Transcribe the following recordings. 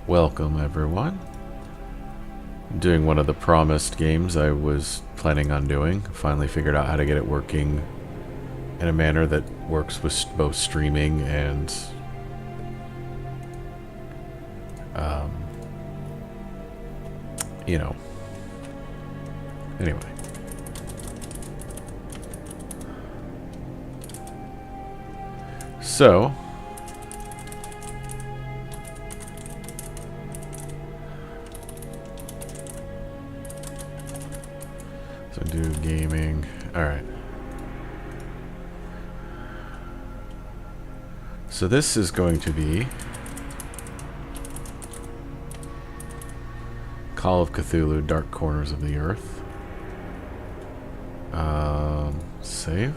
Welcome everyone. I'm doing one of the promised games I was planning on doing. Finally figured out how to get it working in a manner that works with both streaming and you know. Anyway. So do gaming. Alright. So this is going to be Call of Cthulhu, Dark Corners of the Earth. Save.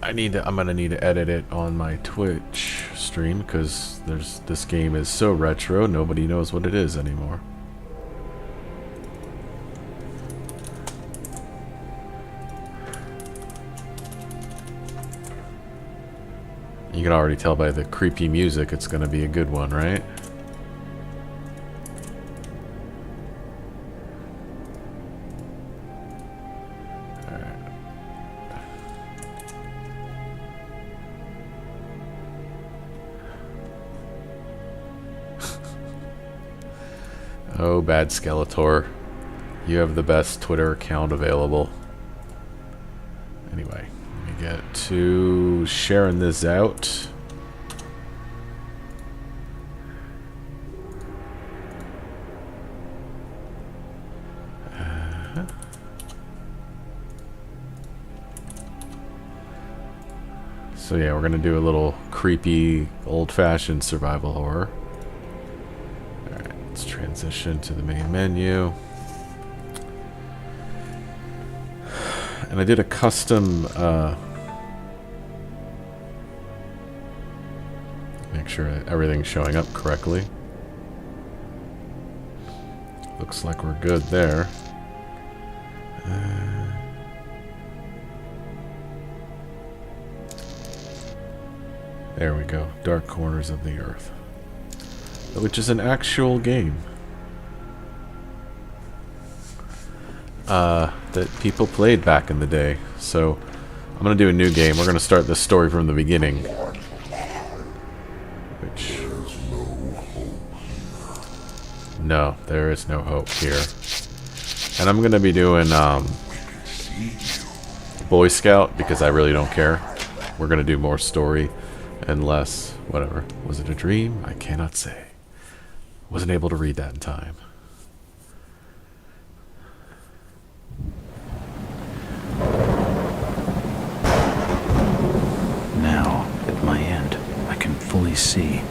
I'm gonna need to edit it on my Twitch stream because this game is so retro, nobody knows what it is anymore. You can already tell by the creepy music it's gonna be a good one, right? Alright. Oh, bad Skeletor. You have the best Twitter account available. Anyway. Get to sharing this out. So yeah, we're gonna do a little creepy, old-fashioned survival horror. Alright, let's transition to the main menu. And I did a custom, make sure everything's showing up correctly. Looks like we're good there. There we go. Dark Corners of the Earth. Which is an actual game. That people played back in the day. So I'm gonna do a new game. We're gonna start this story from the beginning. Which no, there is no hope here. And I'm gonna be doing Boy Scout because I really don't care. We're gonna do more story and less whatever. Was it a dream? I cannot say. Wasn't able to read that in time. Now, at my end, I can fully see.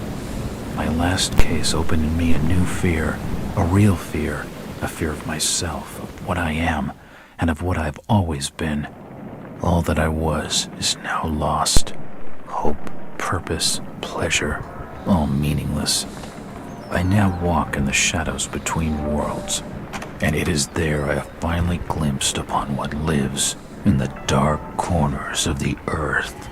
My last case opened in me a new fear, a real fear, a fear of myself, of what I am, and of what I've always been. All that I was is now lost. Hope, purpose, pleasure, all meaningless. I now walk in the shadows between worlds, and it is there I have finally glimpsed upon what lives in the dark corners of the earth.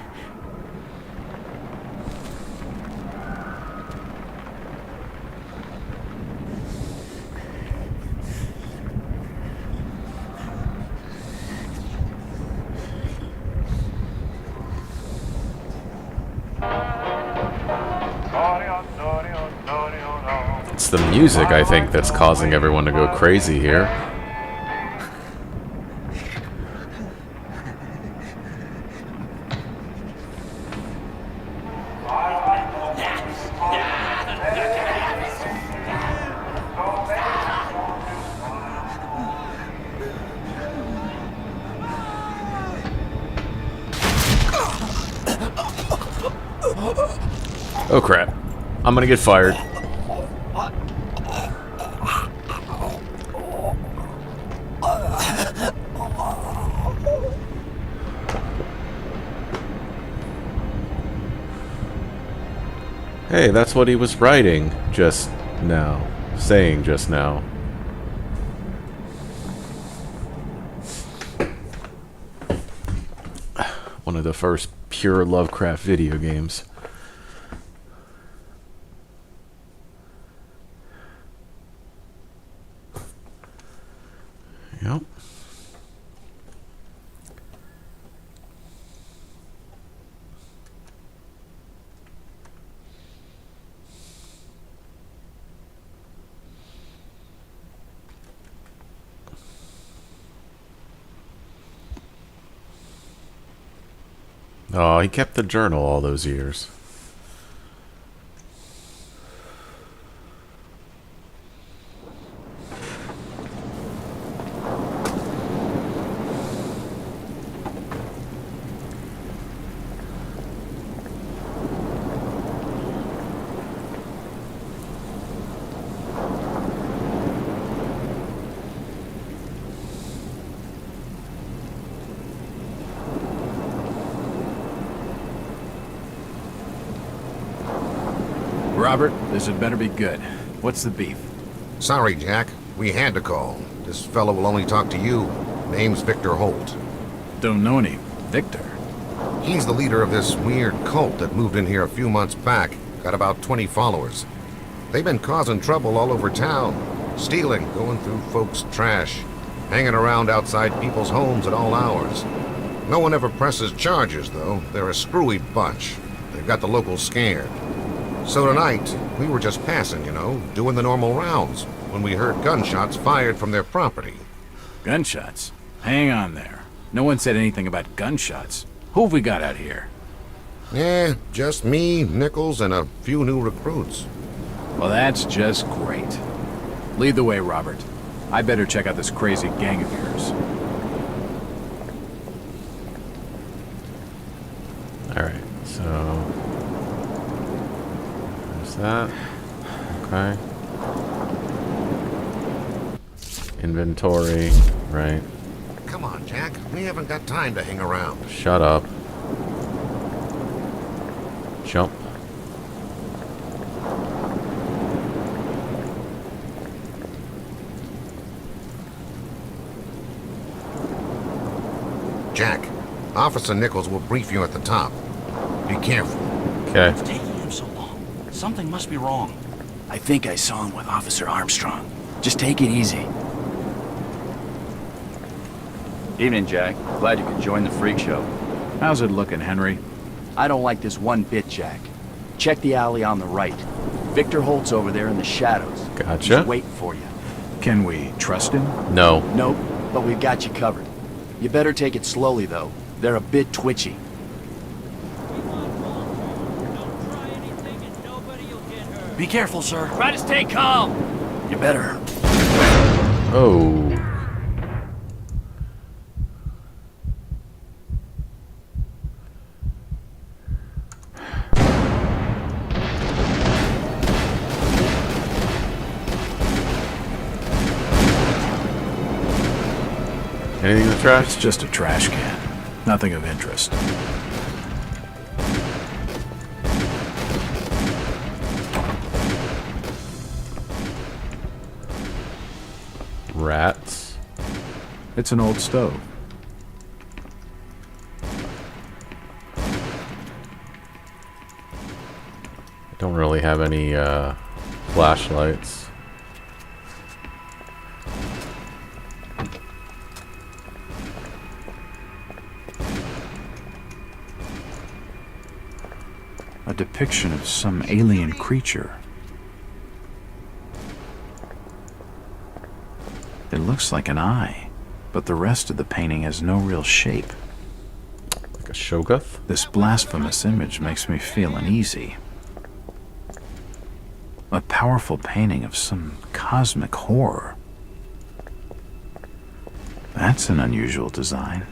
It's the music, I think, that's causing everyone to go crazy here. Oh crap. I'm gonna get fired. Hey, that's what he was writing just now. Saying just now. One of the first pure Lovecraft video games. Yep. Oh, he kept the journal all those years. Robert, this had better be good. What's the beef? Sorry, Jack. We had to call. This fellow will only talk to you. Name's Victor Holt. Don't know any Victor. He's the leader of this weird cult that moved in here a few months back. Got about 20 followers. They've been causing trouble all over town. Stealing, going through folks' trash, hanging around outside people's homes at all hours. No one ever presses charges, though. They're a screwy bunch. They've got the locals scared. So tonight, we were just passing, you know, doing the normal rounds, when we heard gunshots fired from their property. Gunshots? Hang on there. No one said anything about gunshots. Who have we got out here? Just me, Nichols, and a few new recruits. Well, that's just great. Lead the way, Robert. I better check out this crazy gang of yours. Alright, so... there's that. Okay. Inventory, right. Come on, Jack. We haven't got time to hang around. Shut up. Jump. Jack, Officer Nichols will brief you at the top. Be careful. Okay. It's taking him so long. Something must be wrong. I think I saw him with Officer Armstrong. Just take it easy. Evening, Jack. Glad you could join the freak show. How's it looking, Henry? I don't like this one bit, Jack. Check the alley on the right. Victor Holt's over there in the shadows. Gotcha. He's waiting for you. Can we trust him? No. Nope, but we've got you covered. You better take it slowly, though. They're a bit twitchy. Be careful, sir. Try to stay calm! You better. Oh. Anything in the trash? It's just a trash can. Nothing of interest. Rats. It's an old stove. Don't really have any flashlights. A depiction of some alien creature. It looks like an eye, but the rest of the painting has no real shape. Like a Shoggoth? This blasphemous image makes me feel uneasy. A powerful painting of some cosmic horror. That's an unusual design.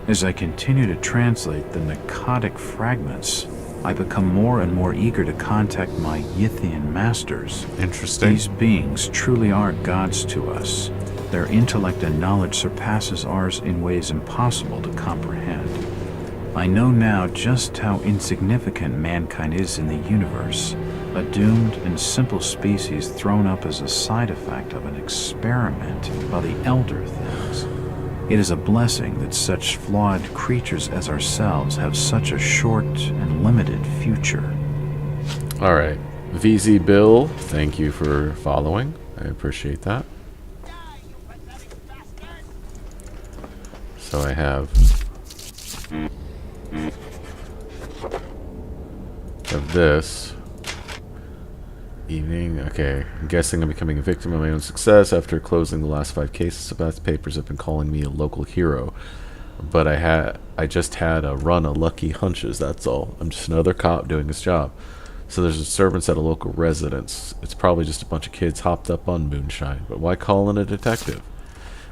As I continue to translate the narcotic fragments, I become more and more eager to contact my Yithian masters. Interesting. These beings truly are gods to us. Their intellect and knowledge surpasses ours in ways impossible to comprehend. I know now just how insignificant mankind is in the universe, a doomed and simple species thrown up as a side effect of an experiment by the elder things. It is a blessing that such flawed creatures as ourselves have such a short and limited future. Alright. VZ Bill, thank you for following. I appreciate that. So I have this. Evening. Okay. I'm guessing I'm becoming a victim of my own success after closing the last 5 cases. The past papers have been calling me a local hero. But I just had a run of lucky hunches, that's all. I'm just another cop doing his job. So there's disturbance at a local residence. It's probably just a bunch of kids hopped up on moonshine. But why call in a detective?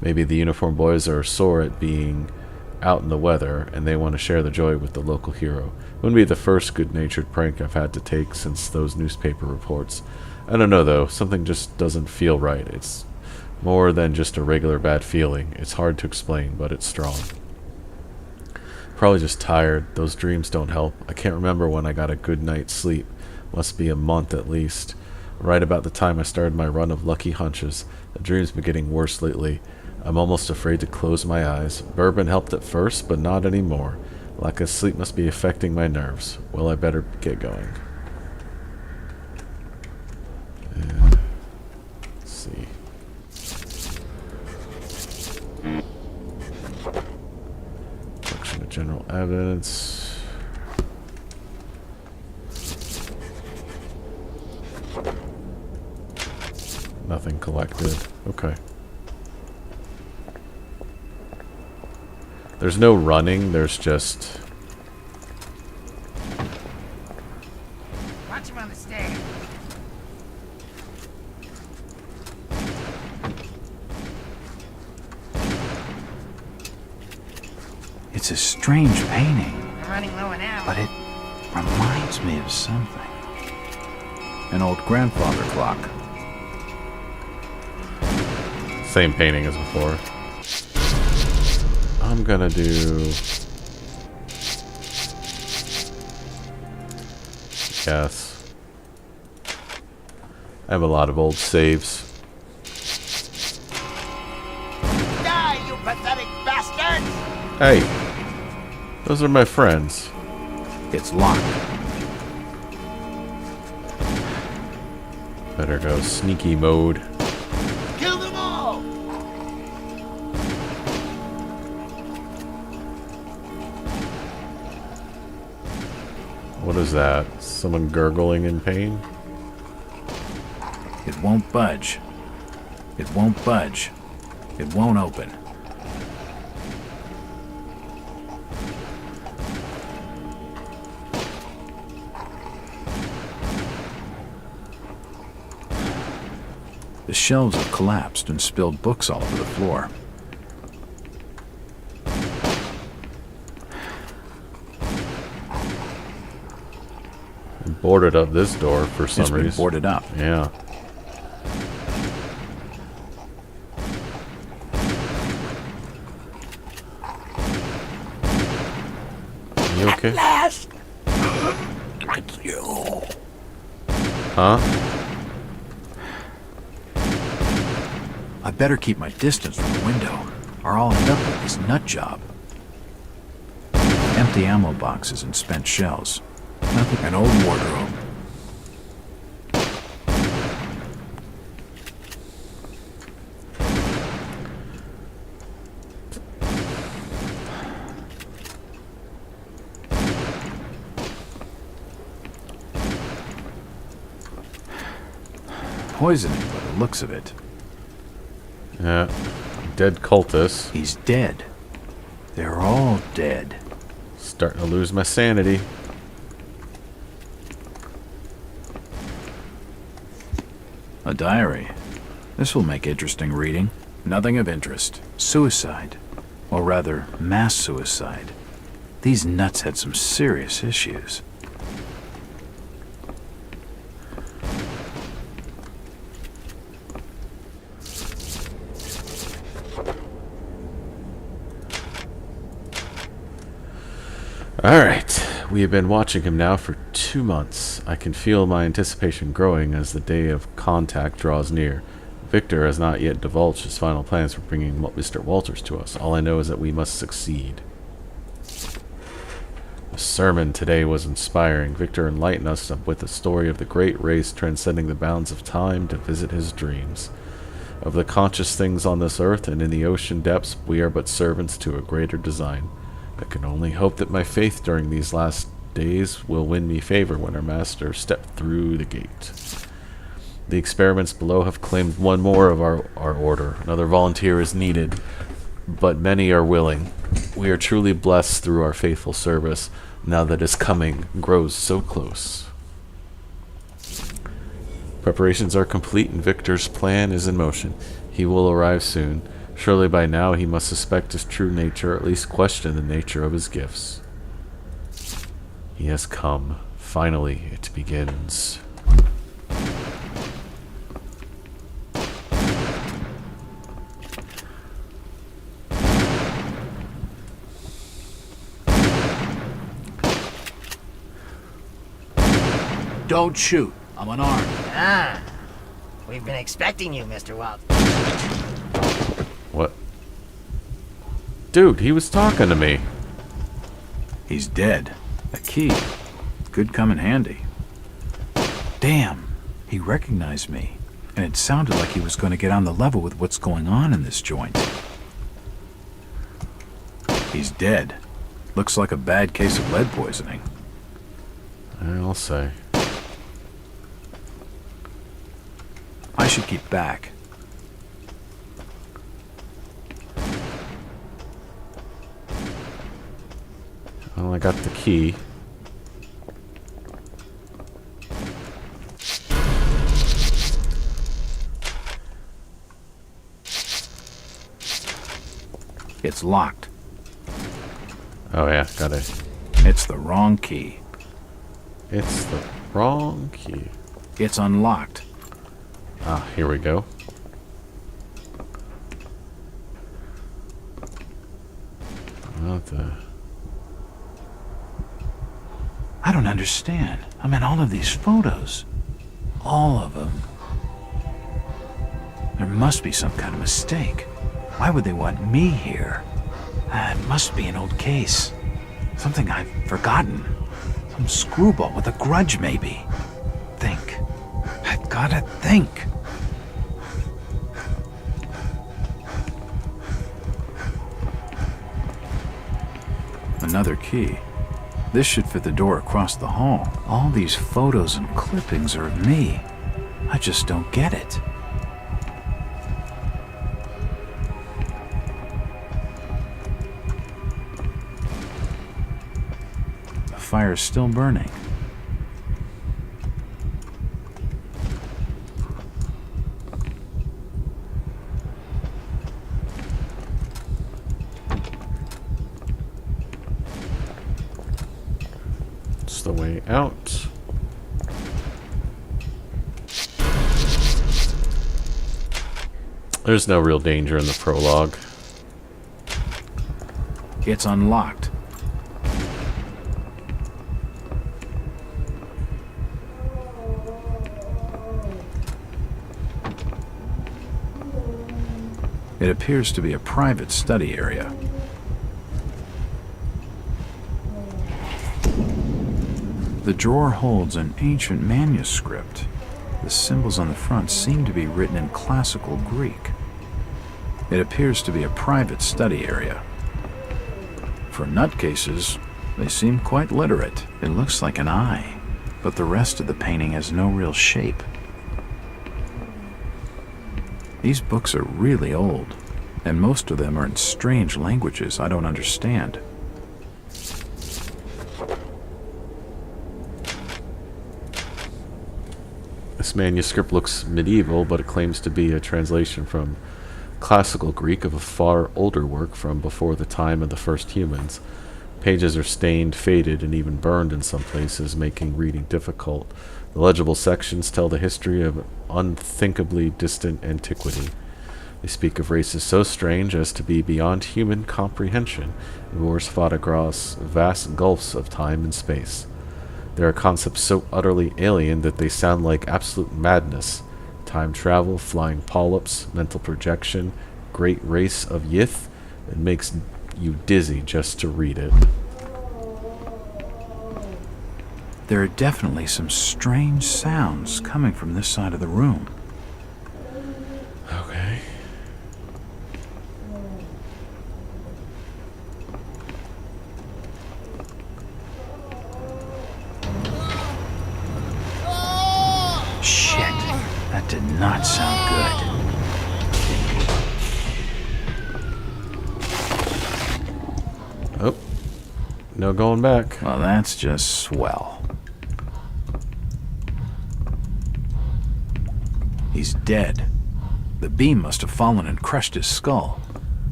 Maybe the uniformed boys are sore at being out in the weather, and they want to share the joy with the local hero. Wouldn't be the first good-natured prank I've had to take since those newspaper reports. I don't know, though. Something just doesn't feel right. It's more than just a regular bad feeling. It's hard to explain, but it's strong. Probably just tired. Those dreams don't help. I can't remember when I got a good night's sleep. Must be a month at least. Right about the time I started my run of lucky hunches. The dreams been getting worse lately. I'm almost afraid to close my eyes. Bourbon helped at first, but not anymore. Lack of sleep must be affecting my nerves. Well, I better get going. And let's see. Collection of general evidence. Nothing collected. Okay. There's no running, there's just... Watch him on the stairs. It's a strange painting, I'm running low on ammo. but it reminds me of something. An old grandfather clock. Same painting as before. I'm gonna do... Yes. I have a lot of old saves. Die, you pathetic bastards! Hey! Those are my friends. It's locked. Better go sneaky mode. Kill them all! What is that? Someone gurgling in pain? It won't budge. It won't budge. It won't open. The shelves have collapsed and spilled books all over the floor. Boarded up this door for some It's been reason. boarded up. Yeah. You okay? Last! Huh? I better keep my distance from the window, or I'll end up with this nut job. Empty ammo boxes and spent shells. Nothing. An old wardrobe. Poisoning by the looks of it. Yeah. Dead cultist. He's dead. They're all dead. Starting to lose my sanity. A diary. This will make interesting reading. Nothing of interest. Suicide. Or rather, mass suicide. These nuts had some serious issues. Alright, we have been watching him now for 2 months. I can feel my anticipation growing as the day of contact draws near. Victor has not yet divulged his final plans for bringing Mr. Walters to us. All I know is that we must succeed. The sermon today was inspiring. Victor enlightened us with the story of the great race transcending the bounds of time to visit his dreams. Of the conscious things on this earth and in the ocean depths, we are but servants to a greater design. I can only hope that my faith during these last days will win me favor when our master steps through the gate. The experiments below have claimed one more of our order. Another volunteer is needed, but many are willing. We are truly blessed through our faithful service, now that his coming grows so close. Preparations are complete and Victor's plan is in motion. He will arrive soon. Surely by now he must suspect his true nature, or at least question the nature of his gifts. He has come. Finally, it begins. Don't shoot. I'm unarmed. Ah. We've been expecting you, Mr. Walters. What? Dude, he was talking to me. He's dead. A key. Could come in handy. Damn. He recognized me. And it sounded like he was going to get on the level with what's going on in this joint. He's dead. Looks like a bad case of lead poisoning. I'll say. I should keep back. Well, I got the key. It's locked. Oh yeah, got it. It's the wrong key. It's the wrong key. It's unlocked. Ah, here we go. What the... I don't understand. I mean, all of these photos. All of them. There must be some kind of mistake. Why would they want me here? It must be an old case. Something I've forgotten. Some screwball with a grudge, maybe. Think. I've gotta think. Another key. This should fit the door across the hall. All these photos and clippings are of me. I just don't get it. The fire's still burning. The way out. There's no real danger in the prologue. It's unlocked. It appears to be a private study area. The drawer holds an ancient manuscript. The symbols on the front seem to be written in classical Greek. It appears to be a private study area. For nutcases, they seem quite literate. It looks like an eye, but the rest of the painting has no real shape. These books are really old, and most of them are in strange languages I don't understand. This manuscript looks medieval, but it claims to be a translation from classical Greek of a far older work from before the time of the first humans. Pages are stained, faded, and even burned in some places, making reading difficult. The legible sections tell the history of unthinkably distant antiquity. They speak of races so strange as to be beyond human comprehension, and wars fought across vast gulfs of time and space. There are concepts so utterly alien that they sound like absolute madness. time travel, flying polyps, mental projection, great race of Yith. It makes you dizzy just to read it. There are definitely some strange sounds coming from this side of the room. Okay. Shit, that did not sound good. Oh, no going back. Well, that's just swell. He's dead. The beam must have fallen and crushed his skull.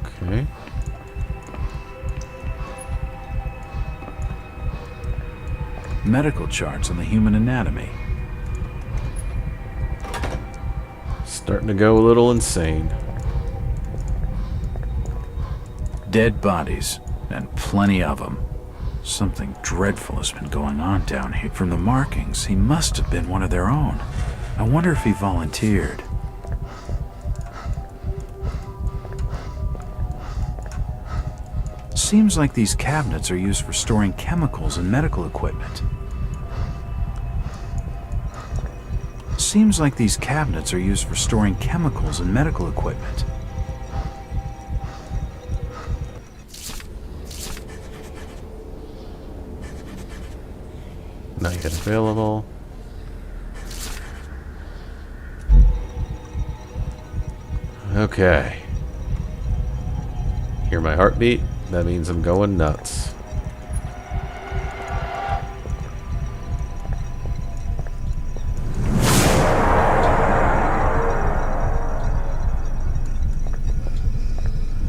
Okay. Medical charts on the human anatomy. Starting to go a little insane. Dead bodies, and plenty of them. Something dreadful has been going on down here. From the markings, he must have been one of their own. I wonder if he volunteered. Seems like these cabinets are used for storing chemicals and medical equipment. Seems like these cabinets are used for storing chemicals and medical equipment. Not yet available. Okay. Hear my heartbeat? That means I'm going nuts.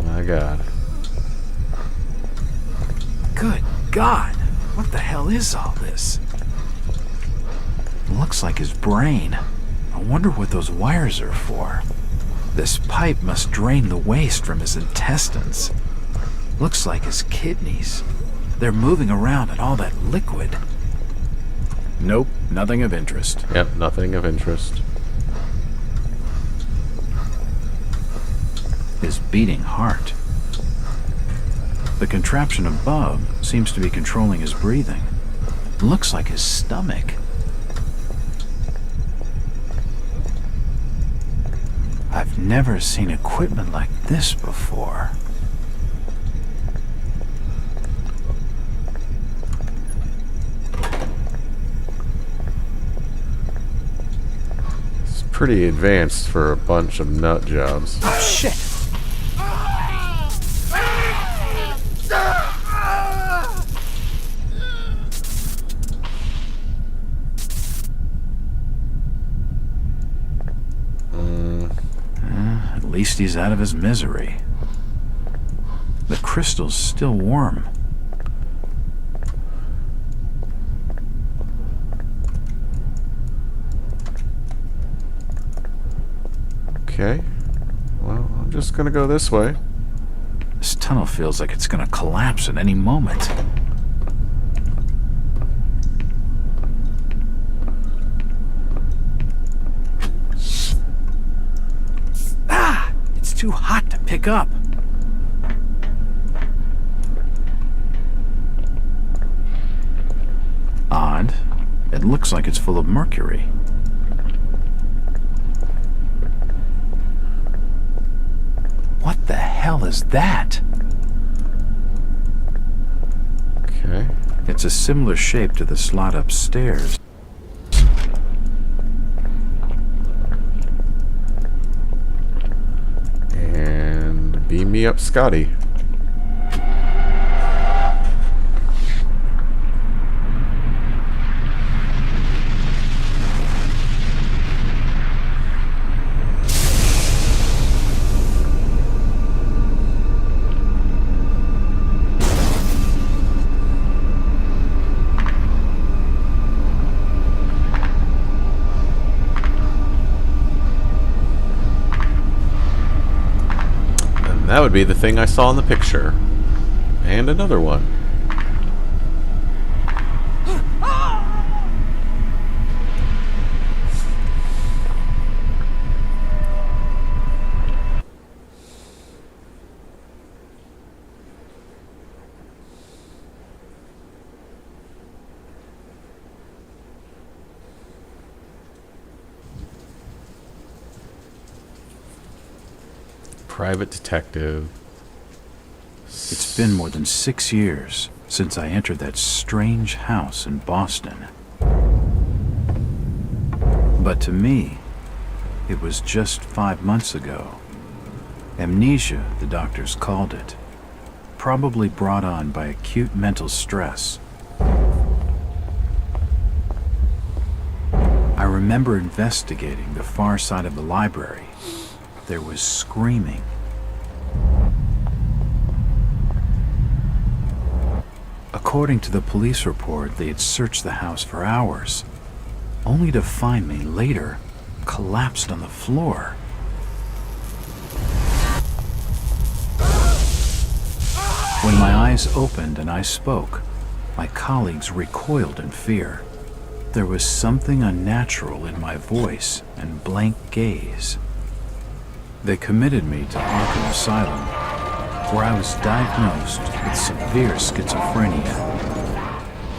My God. Good God! What the hell is all this? Looks like his brain. I wonder what those wires are for. This pipe must drain the waste from his intestines. Looks like his kidneys. They're moving around in all that liquid. Nope, nothing of interest. Yep, nothing of interest. His beating heart. The contraption above seems to be controlling his breathing. Looks like his stomach. I've never seen equipment like this before. It's pretty advanced for a bunch of nut jobs. Oh, shit! At least he's out of his misery. The crystal's still warm. Okay. Well, I'm just gonna go this way. This tunnel feels like it's gonna collapse at any moment. Ah! It's too hot to pick up. Odd. It looks like it's full of mercury. What the hell is that? Okay. It's a similar shape to the slot upstairs. And beam me up, Scotty. That would be the thing I saw in the picture. And another one. private detective. It's been more than 6 years since I entered that strange house in Boston. But to me, it was just 5 months ago. Amnesia, the doctors called it, probably brought on by acute mental stress. I remember investigating the far side of the library. There was screaming. According to the police report, they had searched the house for hours, only to find me later collapsed on the floor. When my eyes opened and I spoke, my colleagues recoiled in fear. There was something unnatural in my voice and blank gaze. They committed me to Arkham Asylum, where I was diagnosed with severe schizophrenia.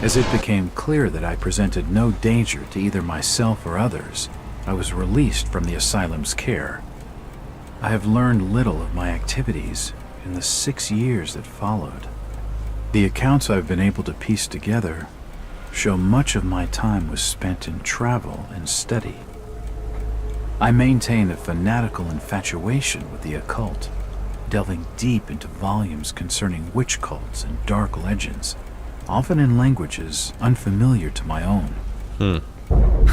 As it became clear that I presented no danger to either myself or others, I was released from the asylum's care. I have learned little of my activities in the 6 years that followed. The accounts I've been able to piece together show much of my time was spent in travel and study. I maintain a fanatical infatuation with the occult, delving deep into volumes concerning witch cults and dark legends, often in languages unfamiliar to my own.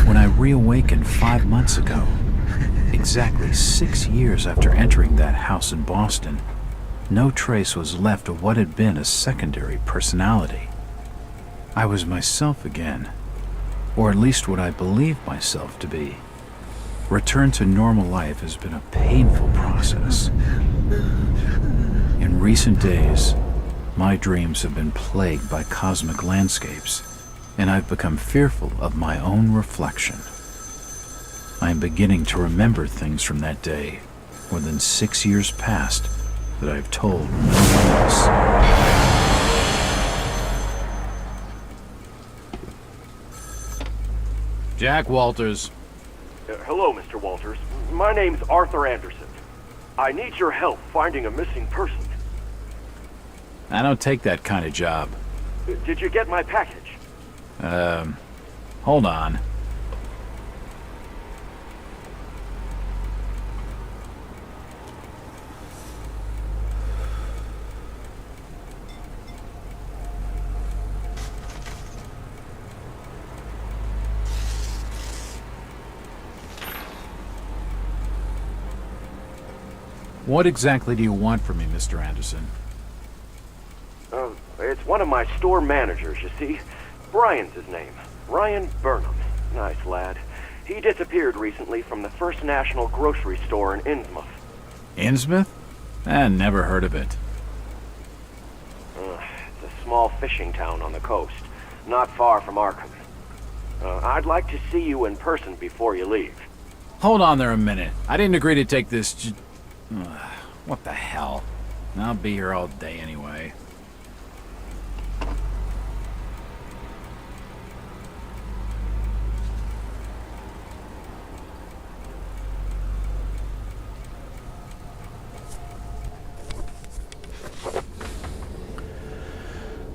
When I reawakened 5 months ago, exactly 6 years after entering that house in Boston, no trace was left of what had been a secondary personality. I was myself again, or at least what I believed myself to be. Return to normal life has been a painful process. In recent days, my dreams have been plagued by cosmic landscapes, and I've become fearful of my own reflection. I am beginning to remember things from that day, more than 6 years past, that I've told no one else. Jack Walters. Hello, Mr. Walters. My name's Arthur Anderson. I need your help finding a missing person. I don't take that kind of job. Did you get my package? Hold on. What exactly do you want from me, Mr. Anderson? It's one of my store managers, you see. Brian's his name. Ryan Burnham. Nice lad. He disappeared recently from the First National grocery store in Innsmouth. Innsmouth? Never heard of it. It's a small fishing town on the coast, not far from Arkham. I'd like to see you in person before you leave. Hold on there a minute. I didn't agree to take this what the hell? I'll be here all day anyway.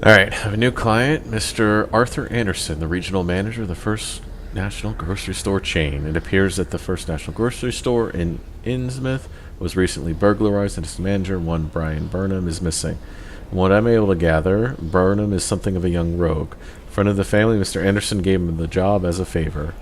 Alright, I have a new client, Mr. Arthur Anderson, the regional manager of the First National grocery store chain. It appears that the First National grocery store in Innsmouth was recently burglarized and its manager, one Brian Burnham, is missing. From what I'm able to gather, Burnham is something of a young rogue. A friend of the family, Mr. Anderson, gave him the job as a favor.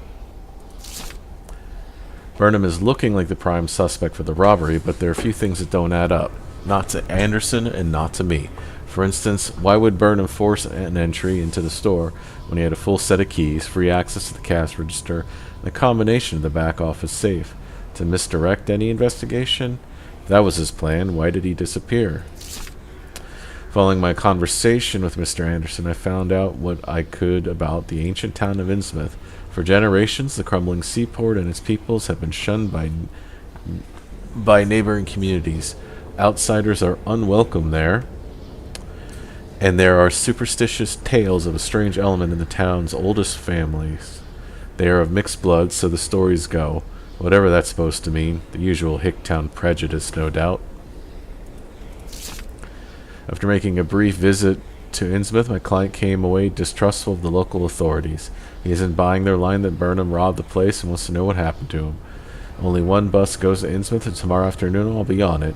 Burnham is looking like the prime suspect for the robbery, but there are a few things that don't add up. Not to Anderson and not to me. For instance, why would Burnham force an entry into the store when he had a full set of keys, free access to the cash register, and a combination of the back office safe? To misdirect any investigation? If that was his plan, why did he disappear? Following my conversation with Mr. Anderson, I found out what I could about the ancient town of Innsmouth. For generations, the crumbling seaport and its peoples have been shunned by neighboring communities. Outsiders are unwelcome there, and there are superstitious tales of a strange element in the town's oldest families. They are of mixed blood, so the stories go. Whatever that's supposed to mean. The usual Hicktown prejudice, no doubt. After making a brief visit to Innsmouth, my client came away distrustful of the local authorities. He isn't buying their line that Burnham robbed the place and wants to know what happened to him. Only one bus goes to Innsmouth, and tomorrow afternoon I'll be on it.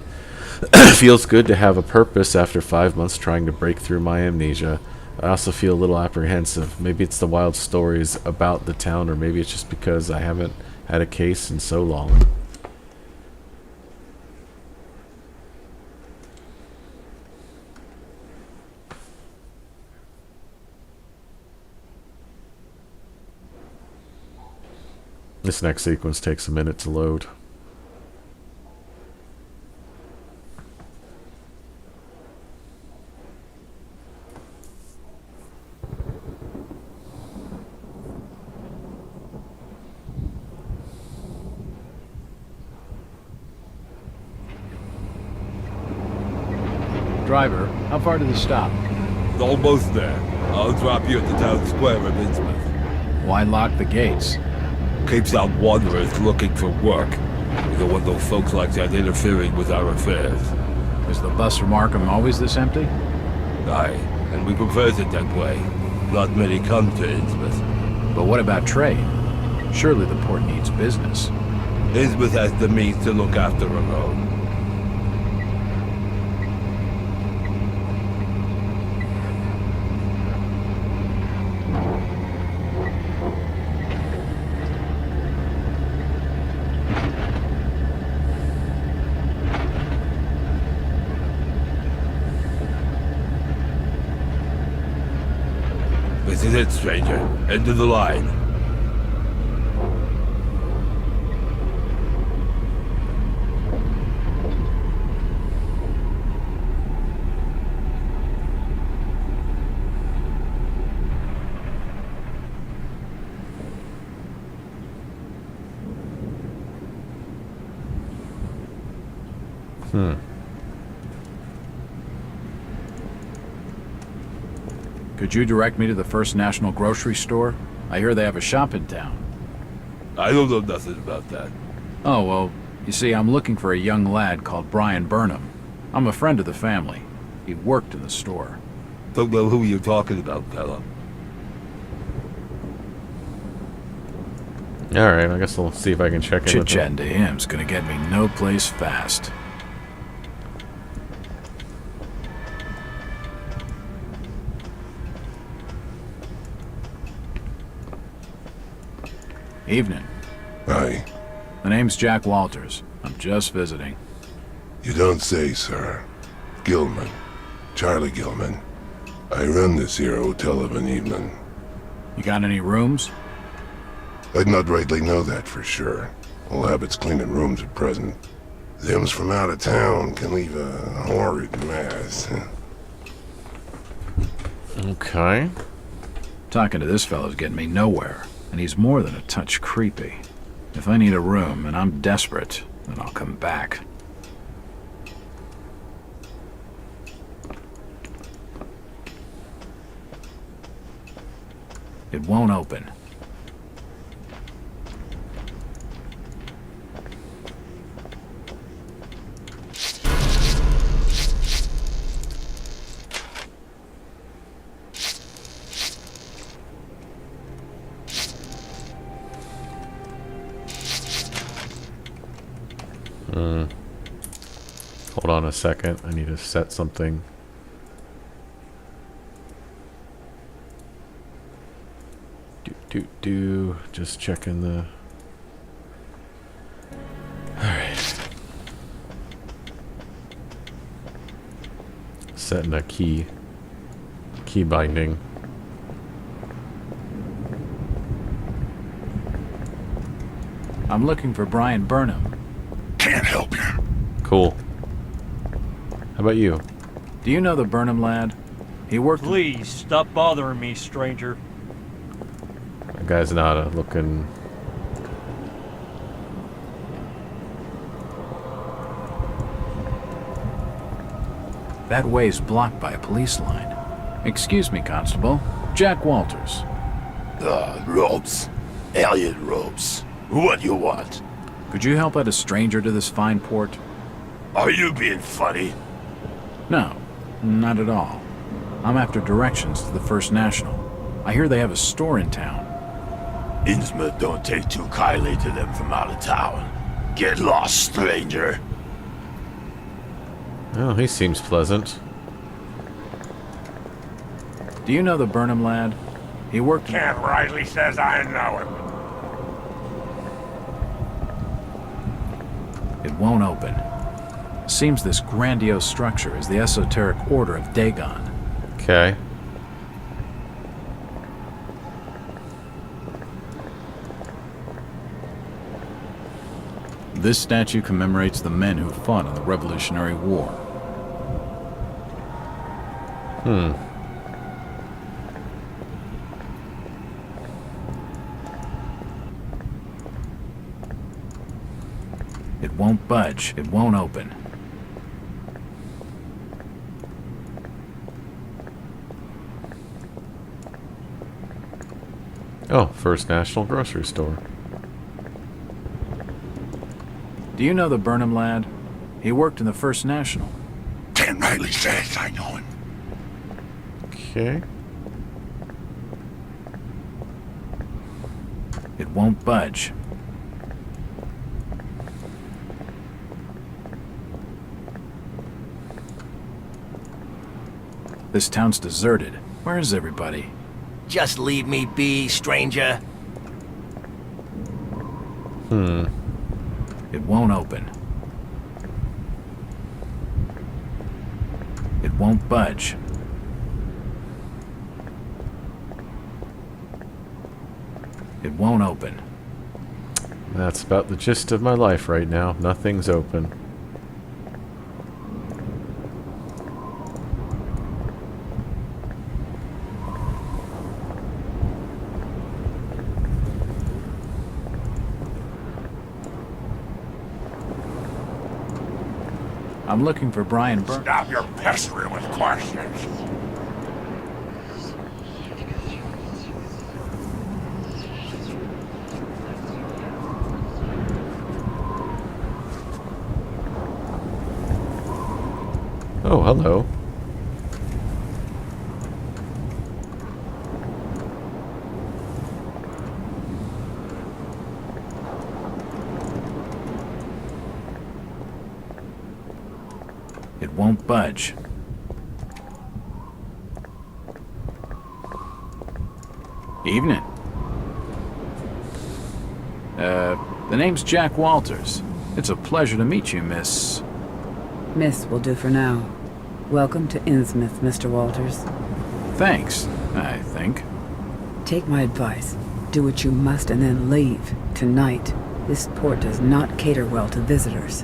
Feels good to have a purpose after 5 months trying to break through my amnesia. I also feel a little apprehensive. Maybe it's the wild stories about the town, or maybe it's just because I haven't had a case in so long. This next sequence takes a minute to load. Driver, how far to the stop? It's almost there. I'll drop you at the town square of Innsmouth. Why lock the gates? Keeps out wanderers looking for work. We don't want those folks like that interfering with our affairs. Is the bus from Arkham always this empty? Aye, and we prefer it that way. Not many come to Innsmouth. But what about trade? Surely the port needs business. Innsmouth has the means to look after her own. This is it, stranger. End of the line. Could you direct me to the First National Grocery Store? I hear they have a shop in town. I don't know nothing about that. Oh, well, you see, I'm looking for a young lad called Brian Burnham. I'm a friend of the family. He worked in the store. Don't know who you're talking about, fella. Alright, I guess I'll see if I can check in with him. Chit-chatting to him's gonna get me no place fast. Evening. Hi. My name's Jack Walters. I'm just visiting. You don't say, sir. Gilman. Charlie Gilman. I run this here hotel of an evening. You got any rooms? I'd not rightly know that for sure. All habits cleaning rooms at present. Them's from out of town can leave a horrid mess. Okay. Talking to this fellow's getting me nowhere, and he's more than a touch creepy. If I need a room and I'm desperate, then I'll come back. It won't open. Hold on a second. I need to set something. Just checking the... Alright. Setting a key binding. I'm looking for Brian Burnham. Can't help you. Cool. How about you? Do you know the Burnham lad? He worked... Please, stop bothering me, stranger. That guy's not looking... That way's blocked by a police line. Excuse me, Constable. Jack Walters. Robes. Alien robes. What you want? Could you help out a stranger to this fine port? Are you being funny? No. Not at all. I'm after directions to the First National. I hear they have a store in town. Innsmouth don't take too kindly to them from out of town. Get lost, stranger. Oh, he seems pleasant. Do you know the Burnham lad? He worked... Ken Riley says I know him. It won't open. Seems this grandiose structure is the esoteric order of Dagon. Okay. This statue commemorates the men who fought in the Revolutionary War. It won't budge. It won't open. Oh, First National Grocery Store. Do you know the Burnham lad? He worked in the First National. Ken Riley says I know him. Okay. It won't budge. This town's deserted. Where is everybody? Just leave me be, stranger. It won't open. It won't budge. It won't open. That's about the gist of my life right now. Nothing's open. I'm looking for Brian Burnham. Stop your pestering with questions. Oh, hello. It won't budge. Evening. The name's Jack Walters. It's a pleasure to meet you, Miss... Miss will do for now. Welcome to Innsmouth, Mr. Walters. Thanks, I think. Take my advice. Do what you must and then leave. Tonight. This port does not cater well to visitors.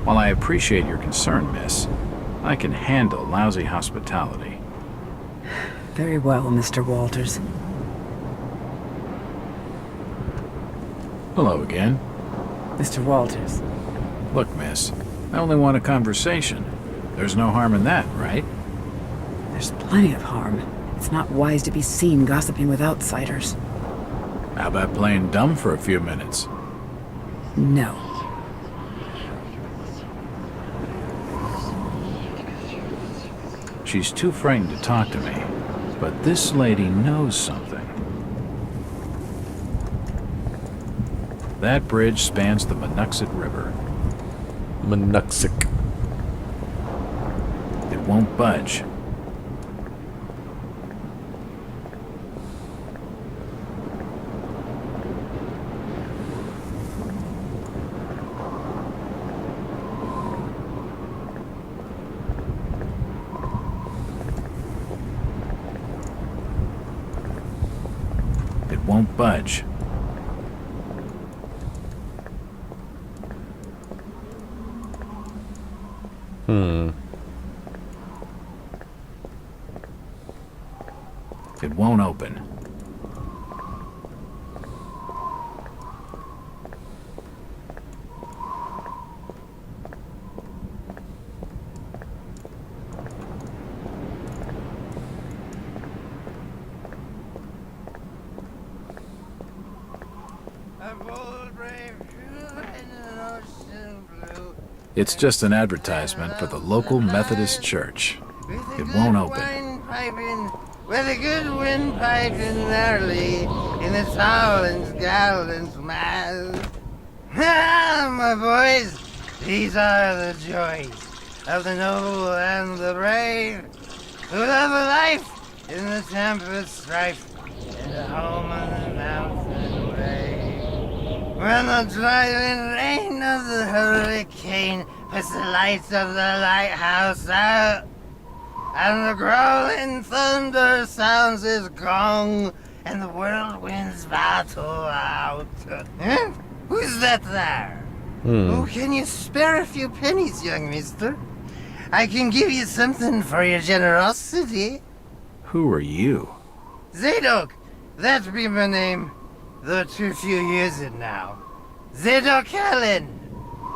While I appreciate your concern, miss, I can handle lousy hospitality. Very well, Mr. Walters. Hello again. Mr. Walters. Look, miss, I only want a conversation. There's no harm in that, right? There's plenty of harm. It's not wise to be seen gossiping with outsiders. How about playing dumb for a few minutes? No. She's too frightened to talk to me, but this lady knows something. That bridge spans the Monuxet River. Monuxic. It won't budge. It won't budge. It won't open. It's just an advertisement for the local Methodist church. It won't open. With a good windpipe early in the Towlands Gallants Mass. My boys, these are the joys of the noble and the brave, who love a life in the tempest strife, and a home on the mountain wave. When the driving rain of the hurricane puts the lights of the lighthouse out, and the growling thunder sounds his gong, and the whirlwinds battle out. Huh? Who's that there? Oh, can you spare a few pennies, young mister? I can give you something for your generosity. Who are you? Zadok, that be my name, though too few use it now. Zadok Allen.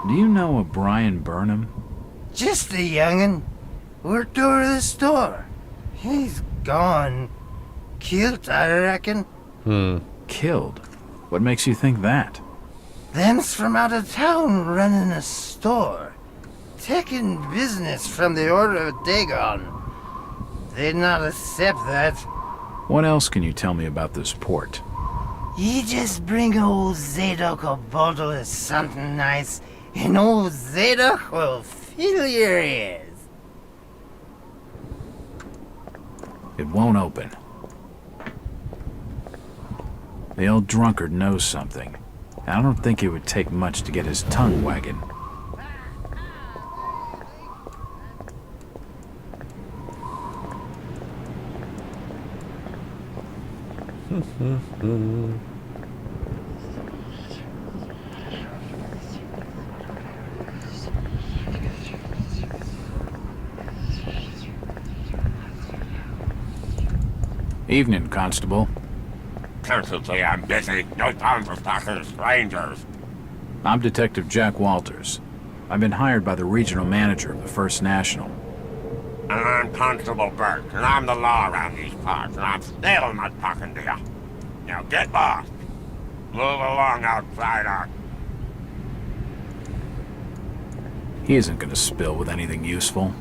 Do you know a Brian Burnham? Just a young'un. Worked over the store. He's gone. Killed, I reckon. Killed? What makes you think that? Them's from out of town running a store. Taking business from the Order of Dagon. They'd not accept that. What else can you tell me about this port? You just bring old Zadok a bottle of something nice, and old Zadok will fill your ears. It won't open. The old drunkard knows something. I don't think it would take much to get his tongue wagging. Evening, Constable. Cursedly, I'm busy. No time for talking to strangers. I'm Detective Jack Walters. I've been hired by the regional manager of the First National. And I'm Constable Burt, and I'm the law around these parts, and I'm still not talking to you. Now get lost. Move along outside our... He isn't gonna spill with anything useful.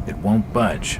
It won't budge.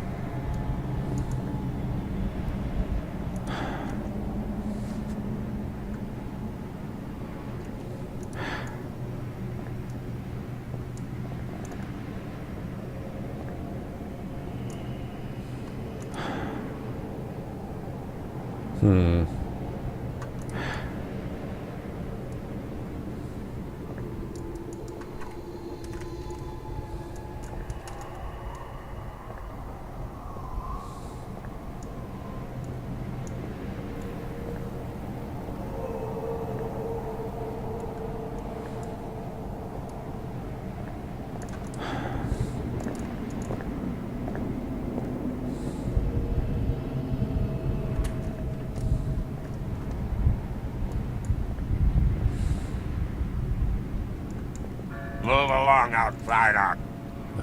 Move along outside our...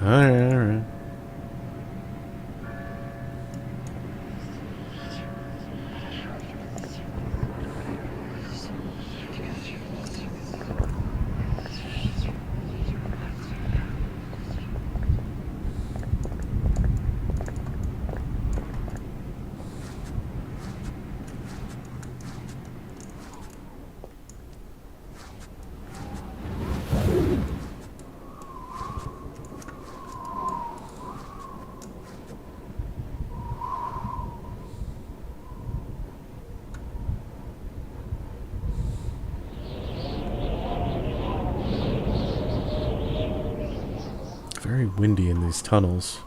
Alright. Very windy in these tunnels.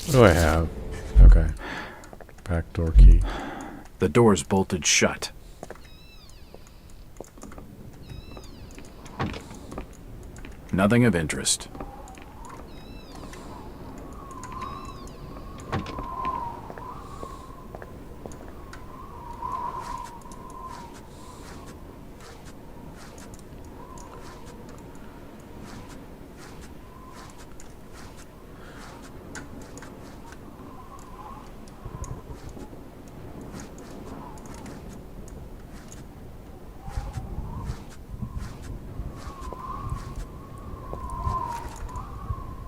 What do I have? Okay. Backdoor key. The door's bolted shut. Nothing of interest.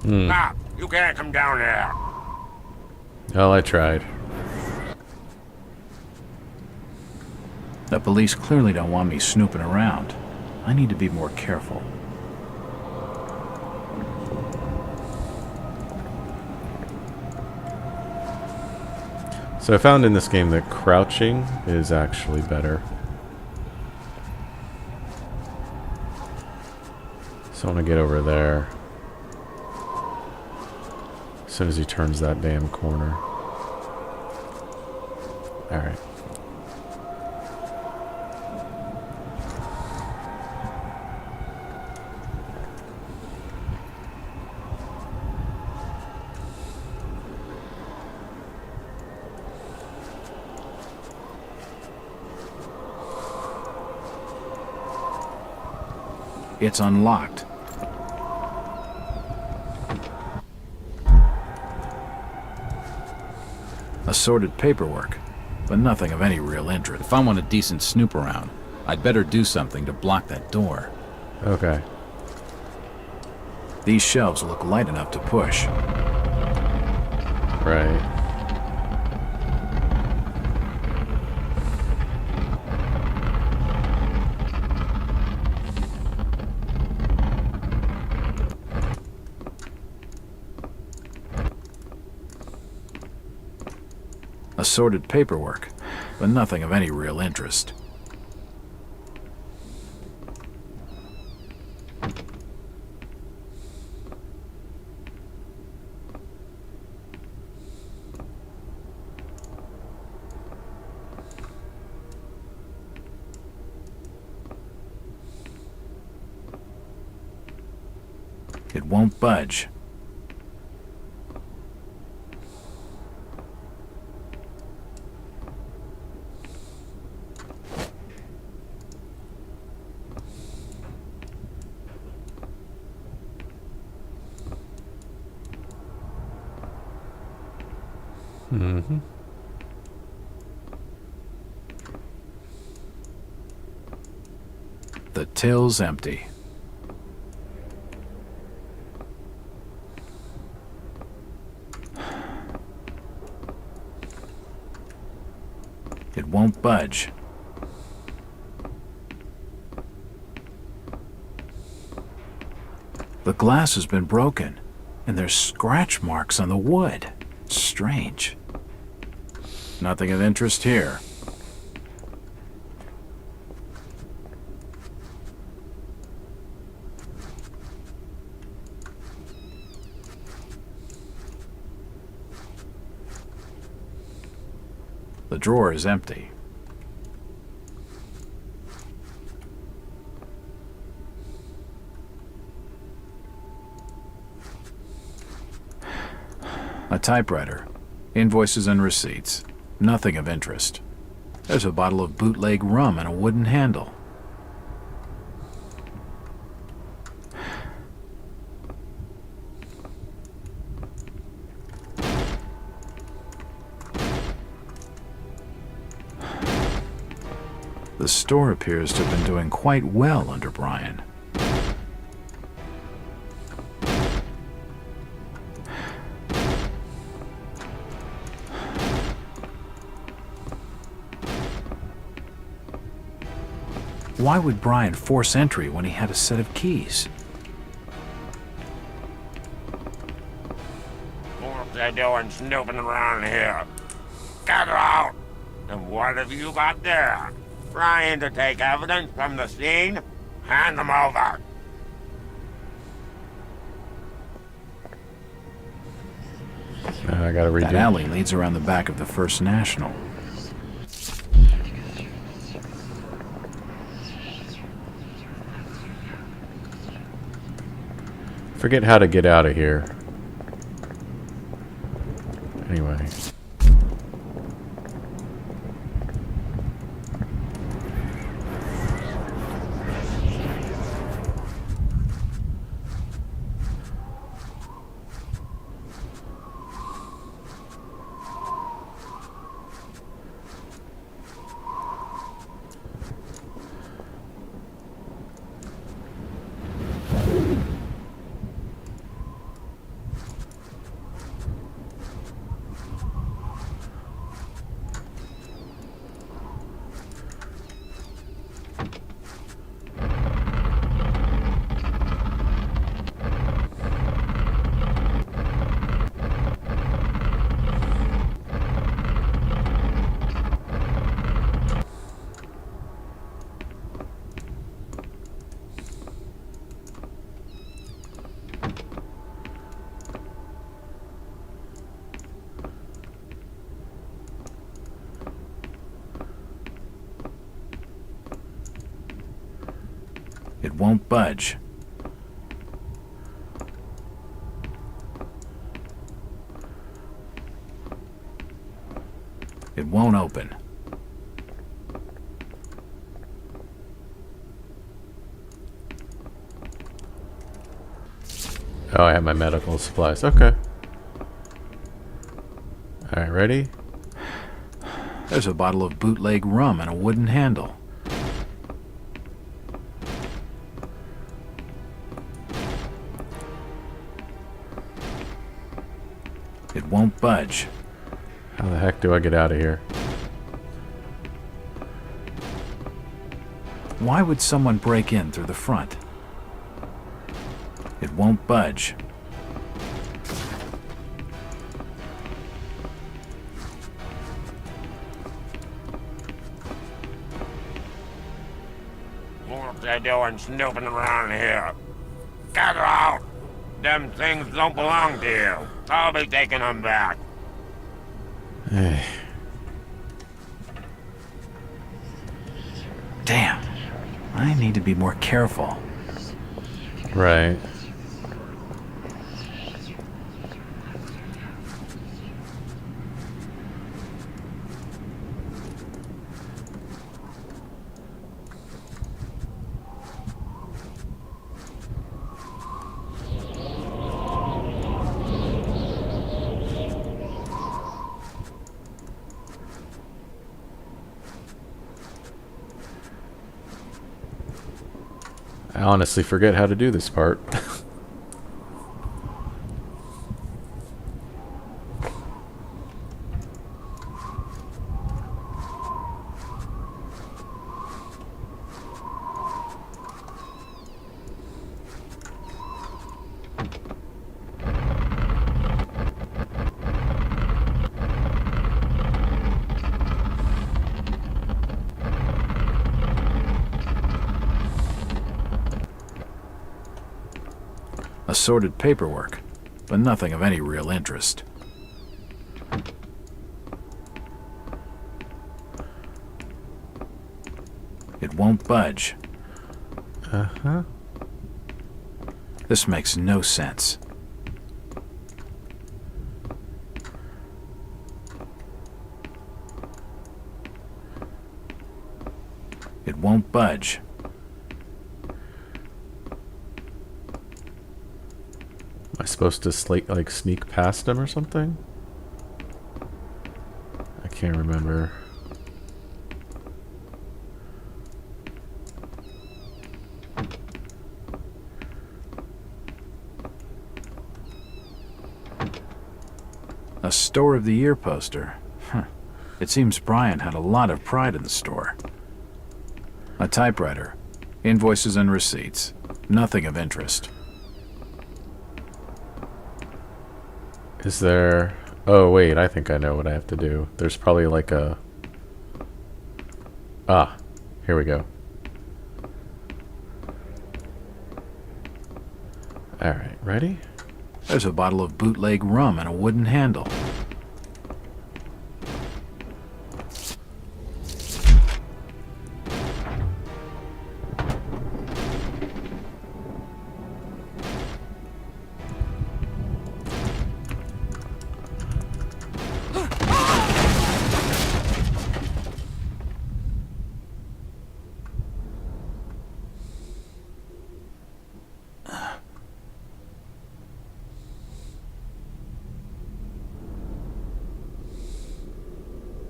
Stop! You can't come down there. Well, I tried. The police clearly don't want me snooping around. I need to be more careful. So I found in this game that crouching is actually better. So I want to get over there. As soon as he turns that damn corner. Alright. It's unlocked. Assorted paperwork, but nothing of any real interest. If I want a decent snoop around, I'd better do something to block that door. Okay. These shelves look light enough to push. Right. Assorted paperwork, but nothing of any real interest. It won't budge. Mm-hmm. The till's empty. It won't budge. The glass has been broken, and there's scratch marks on the wood. Strange. Nothing of interest here. The drawer is empty. A typewriter, invoices and receipts. Nothing of interest. There's a bottle of bootleg rum and a wooden handle. The store appears to have been doing quite well under Brian. Why would Brian force entry when he had a set of keys? What's they doing snooping around here? Get out! And what have you got there? Trying to take evidence from the scene? Hand them over. I gotta redo. That alley leads around the back of the First National. Forget how to get out of here. Anyway. It won't budge. It won't open. Oh, I have my medical supplies. Okay. Alright, ready? There's a bottle of bootleg rum and a wooden handle. It won't budge. How the heck do I get out of here? Why would someone break in through the front? It won't budge. What they doing snooping around here? Get out! Them things don't belong to you. I'll be taking them back. Damn. I need to be more careful. Right. I honestly forget how to do this part. Assorted paperwork, but nothing of any real interest. It won't budge. Uh-huh. This makes no sense. It won't budge. Am I supposed to like sneak past him or something? I can't remember. A Store of the Year poster. Huh. It seems Brian had a lot of pride in the store. A typewriter. Invoices and receipts. Nothing of interest. Is there... Oh, wait, I think I know what I have to do. There's probably like a... Ah, here we go. Alright, ready? There's a bottle of bootleg rum and a wooden handle.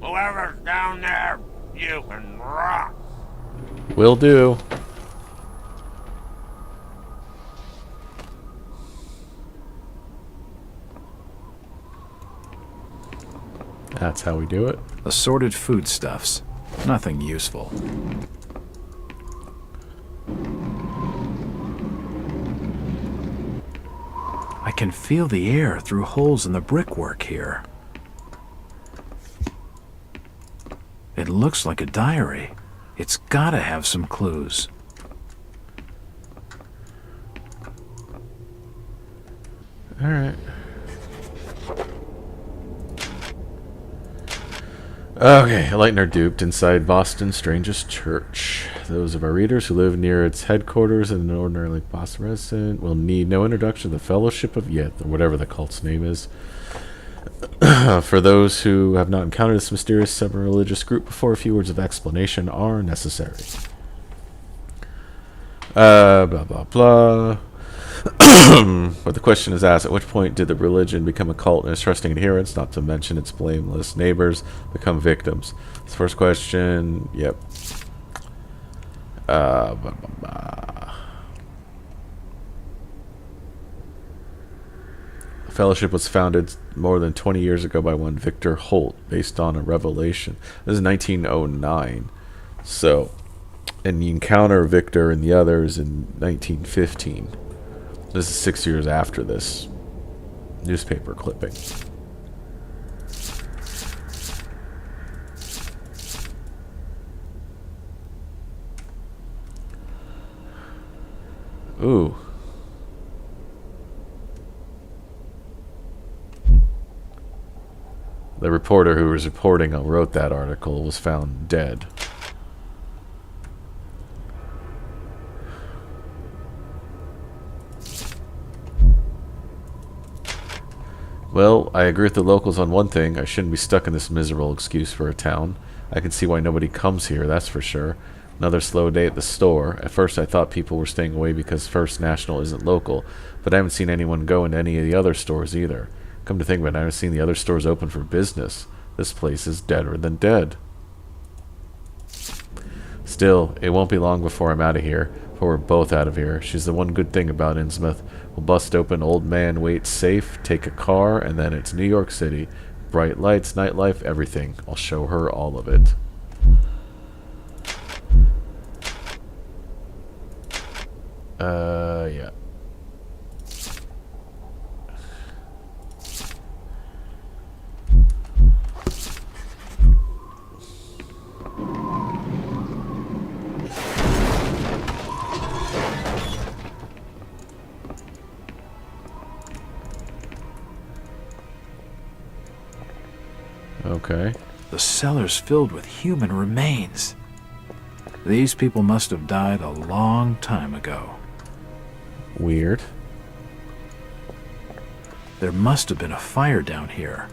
Whoever's down there, you can rot. Will do. That's how we do it. Assorted foodstuffs. Nothing useful. I can feel the air through holes in the brickwork here. It looks like a diary. It's gotta have some clues. All right. Okay, enlighten are duped inside Boston's strangest church. Those of our readers who live near its headquarters and an ordinary Boston resident will need no introduction to the Fellowship of Yeth, or whatever the cult's name is. For those who have not encountered this mysterious semi-religious group before, a few words of explanation are necessary. Blah, blah, blah. But the question is asked, at which point did the religion become a cult and its trusting adherents, not to mention its blameless neighbors, become victims? This first question, yep. Blah, blah, blah. The Fellowship was founded more than 20 years ago by one Victor Holt, based on a revelation. This is 1909. So, and you encounter Victor and the others in 1915. This is 6 years after this newspaper clipping. Ooh. The reporter who was reporting on wrote that article was found dead. Well, I agree with the locals on one thing. I shouldn't be stuck in this miserable excuse for a town. I can see why nobody comes here, that's for sure. Another slow day at the store. At first I thought people were staying away because First National isn't local, but I haven't seen anyone go into any of the other stores either. Come to think of it, I haven't seen the other stores open for business. This place is deader than dead. Still, it won't be long before I'm out of here, for we're both out of here. She's the one good thing about Innsmouth. We'll bust open Old Man Waite's safe, take a car, and then it's New York City. Bright lights, nightlife, everything. I'll show her all of it. Yeah. Okay. The cellar's filled with human remains. These people must have died a long time ago. Weird. There must have been a fire down here.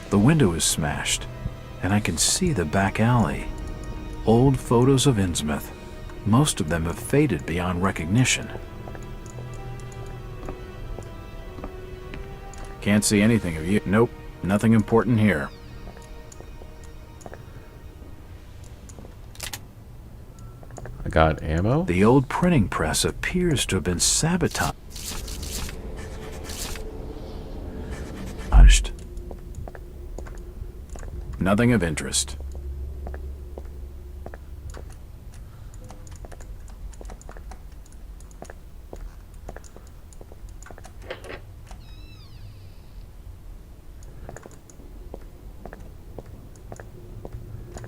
The window is smashed, and I can see the back alley. Old photos of Innsmouth. Most of them have faded beyond recognition. Can't see anything of you. Nope, nothing important here. I got ammo? The old printing press appears to have been sabotaged. Nothing of interest.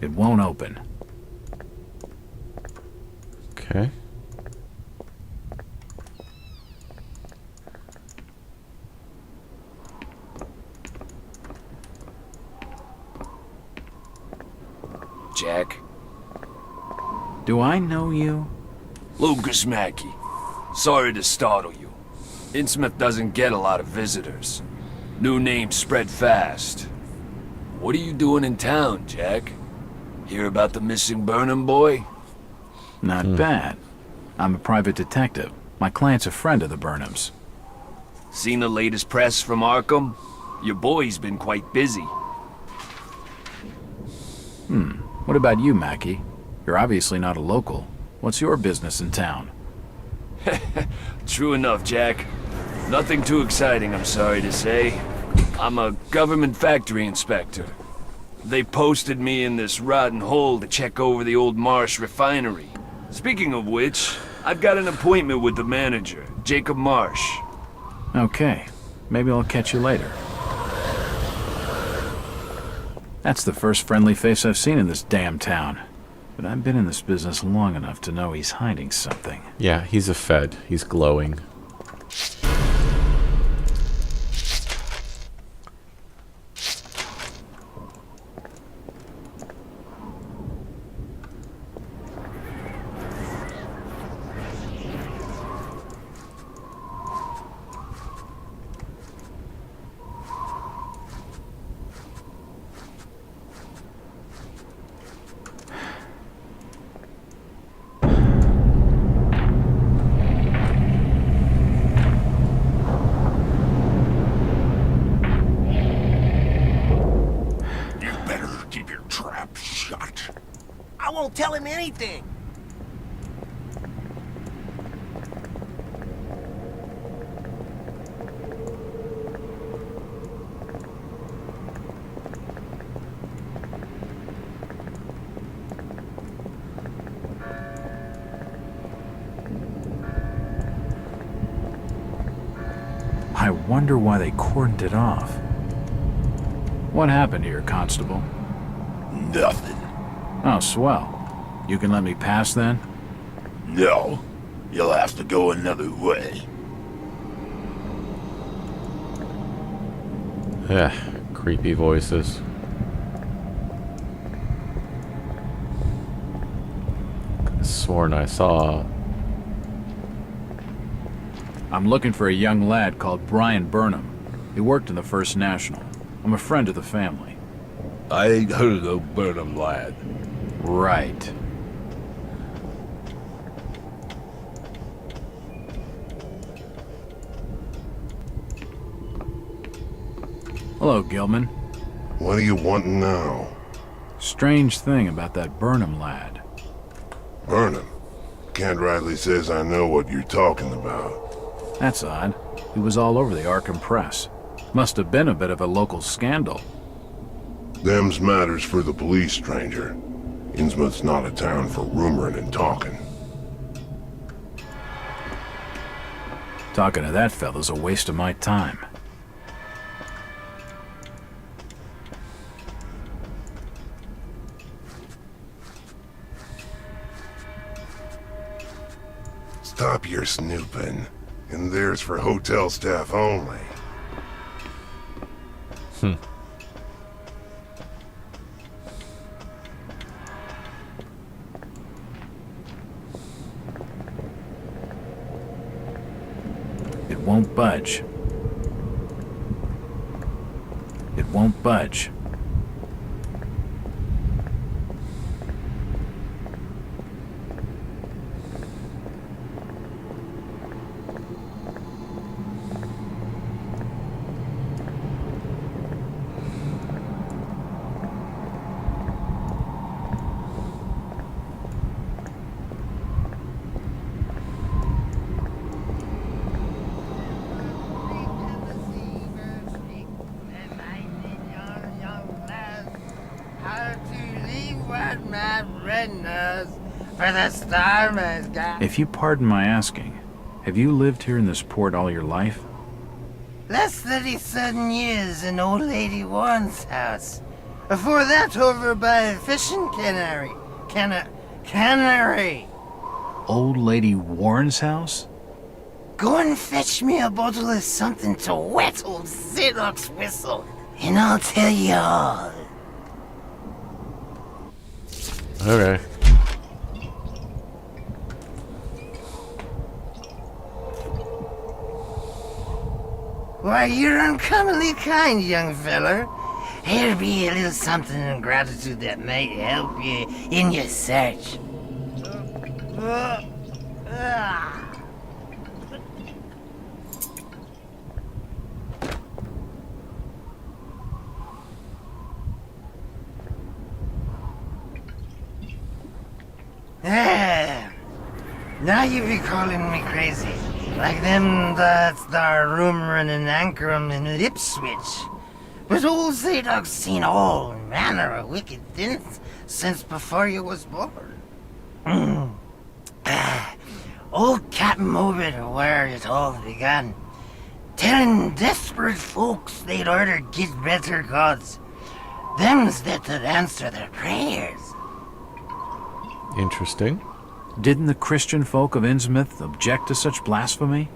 It won't open. Okay. Jack? Do I know you? Lucas Mackey. Sorry to startle you. Innsmouth doesn't get a lot of visitors. New names spread fast. What are you doing in town, Jack? Hear about the missing Burnham boy? Not bad. I'm a private detective. My client's a friend of the Burnhams. Seen the latest press from Arkham? Your boy's been quite busy. What about you, Mackie? You're obviously not a local. What's your business in town? True enough, Jack. Nothing too exciting, I'm sorry to say. I'm a government factory inspector. They posted me in this rotten hole to check over the old Marsh refinery. Speaking of which, I've got an appointment with the manager, Jacob Marsh. Okay, maybe I'll catch you later. That's the first friendly face I've seen in this damn town. But I've been in this business long enough to know he's hiding something. Yeah, he's a Fed. He's glowing. Won't tell him anything. I wonder why they cordoned it off. What happened here, Constable? Nothing. Oh, swell. You can let me pass then? No. You'll have to go another way. Creepy voices. Could've sworn I saw. I'm looking for a young lad called Brian Burnham. He worked in the First National. I'm a friend of the family. I ain't heard of no Burnham lad. Right. Hello, Gilman. What are you wanting now? Strange thing about that Burnham lad. Burnham? Kent Riley says I know what you're talking about. That's odd. He was all over the Arkham press. Must have been a bit of a local scandal. Them's matters for the police, stranger. Innsmouth's not a town for rumoring and talking. Talking to that fella's a waste of my time. Stop your snooping. And there's for hotel staff only. It won't budge. It won't budge. For the Starman's guy. If you pardon my asking, have you lived here in this port all your life? Less 37 years in old lady Warren's house. Before that, over by the fishing cannery. Cannery. Old Lady Warren's house? Go and fetch me a bottle of something to wet old Zedok's whistle, and I'll tell you all. Okay. Why, you're uncommonly kind, young feller. Here be a little something in gratitude that might help you in your search. Why you be calling me crazy? Like them that's there rumoring and anchoring in Ipswich. But old Zadok's seen all manner of wicked things since before you was born. Old Captain Obed where it all began, telling desperate folks they'd order get better gods. Them's that would answer their prayers. Interesting. Didn't the Christian folk of Innsmouth object to such blasphemy?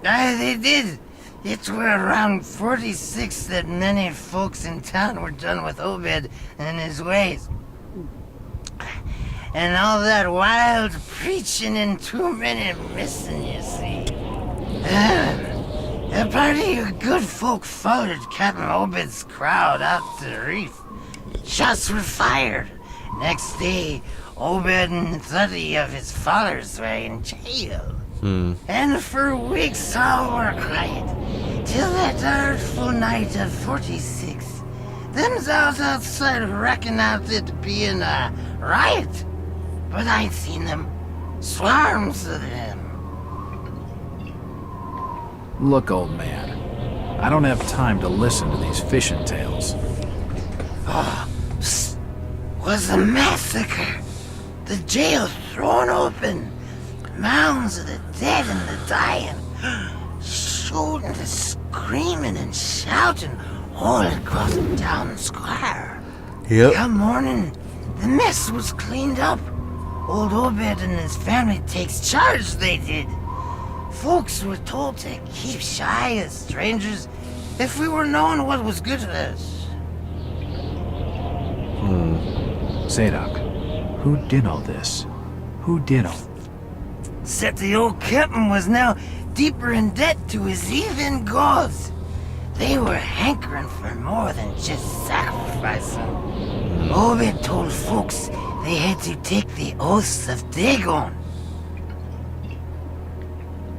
Aye, they did. It were around 46 that many folks in town were done with Obed and his ways. And all that wild preaching and too many missing, you see. A party of good folk followed Captain Obed's crowd out to the reef. Shots were fired. Next day, Obed and 30 of his followers were in jail. And for weeks all were quiet, till that artful night of 46. Them's out outside reckoned out it being a riot. But I'd seen them. Swarms of them. Look, old man, I don't have time to listen to these fishing tales. Oh, psst. Was a massacre. The jail thrown open. Mounds of the dead and the dying. Shooting and screaming and shouting all across the town square. Yep. Come morning, the mess was cleaned up. Old Obed and his family takes charge, they did. Folks were told to keep shy as strangers if we were knowing what was good for us. Zadok, who did all this? Who did all? Except the old captain was now deeper in debt to his heathen gods. They were hankering for more than just sacrificing. Obed told folks they had to take the oaths of Dagon.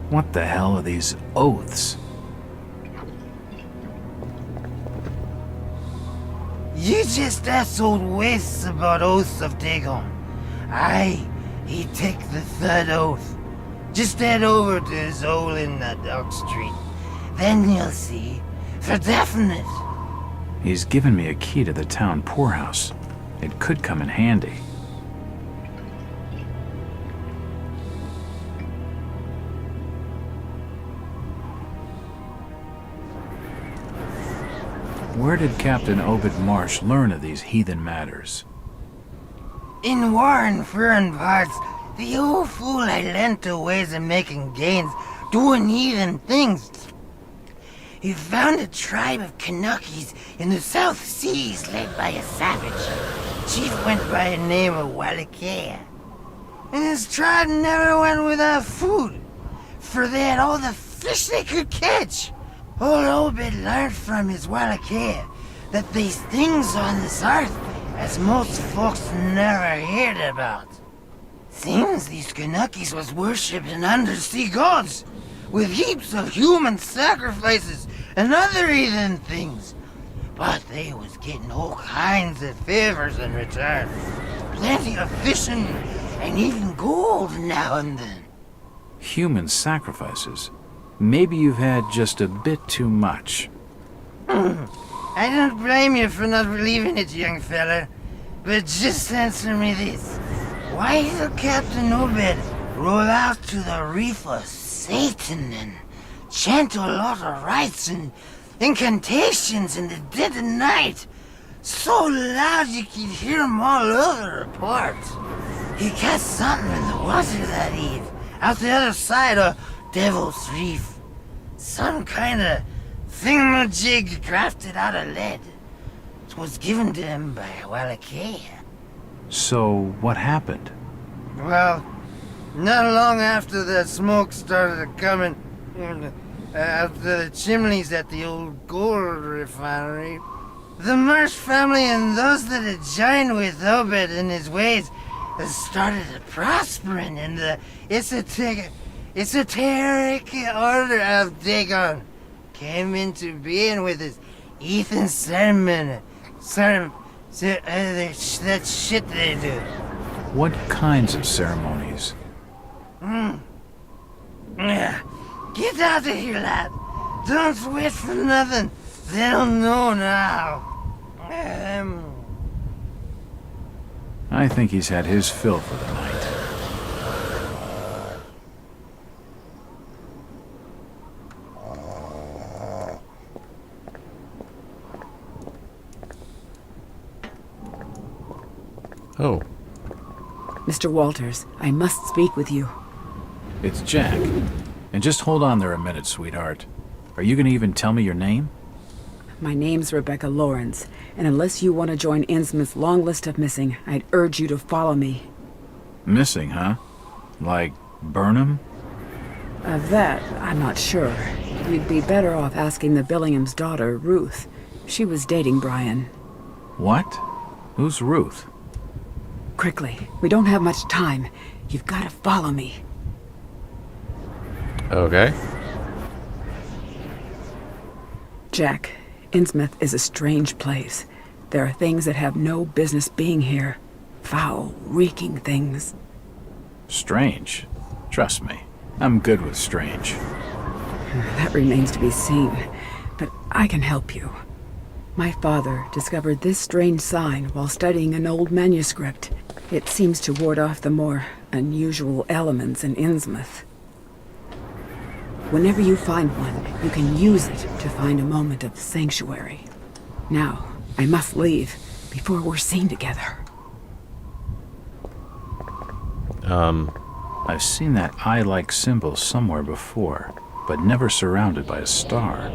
What the hell are these oaths? You just asked old Wace about oaths of Dagon. Aye, he take the third oath. Just head over to his hole in the Dock Street. Then you'll see, for definite. He's given me a key to the town poorhouse. It could come in handy. Where did Captain Obed Marsh learn of these heathen matters? In warring foreign parts, the old fool had learned to ways of making gains, doing heathen things. He found a tribe of Kanakis in the South Seas led by a savage. Chief went by the name of Wallachia. And his tribe never went without food, for they had all the fish they could catch. Old Obed learned from his Wallachia that these things on this earth as most folks never heard about. Seems these Kanakis was worshipping undersea gods, with heaps of human sacrifices and other heathen things. But they was getting all kinds of favors in return. Plenty of fishing and even gold now and then. Human sacrifices? Maybe you've had just a bit too much. I don't blame you for not believing it, young fella. But just answer me this. Why did Captain Obed roll out to the reef of Satan and chant a lot of rites and incantations in the dead of night? So loud you could hear them all over the port. He cast something in the water that eve, out the other side of Devil's Reef. Some kind of thingamajig crafted out of lead. It was given to him by Wallachia. So, what happened? Well, not long after the smoke started coming out of the chimneys at the old gold refinery, the Marsh family and those that had joined with Obed in his ways started prospering in the esoteric order of Dagon. Came into being with his heathen sermon. That shit they do. What kinds of ceremonies? Yeah. Get out of here, lad. Don't wait for nothing. They'll know now. I think he's had his fill for the night. Oh. Mr. Walters, I must speak with you. It's Jack. And just hold on there a minute, sweetheart. Are you gonna even tell me your name? My name's Rebecca Lawrence, and unless you want to join Innsmouth's long list of missing, I'd urge you to follow me. Missing, huh? Like Burnham? Of that, I'm not sure. You'd be better off asking the Billingham's daughter, Ruth. She was dating Brian. What? Who's Ruth? Quickly, we don't have much time. You've got to follow me. Okay. Jack, Innsmouth is a strange place. There are things that have no business being here. Foul, reeking things. Strange. Trust me, I'm good with strange. That remains to be seen, but I can help you. My father discovered this strange sign while studying an old manuscript. It seems to ward off the more unusual elements in Innsmouth. Whenever you find one, you can use it to find a moment of sanctuary. Now, I must leave before we're seen together. I've seen that eye-like symbol somewhere before, but never surrounded by a star.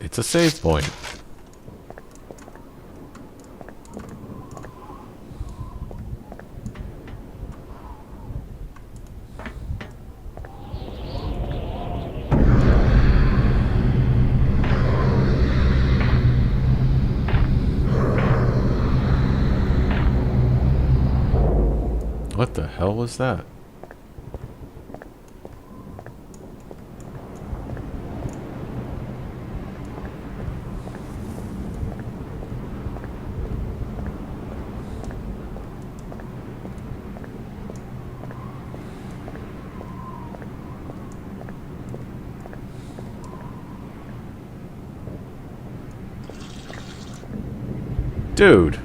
It's a save point. What the hell was that? Dude.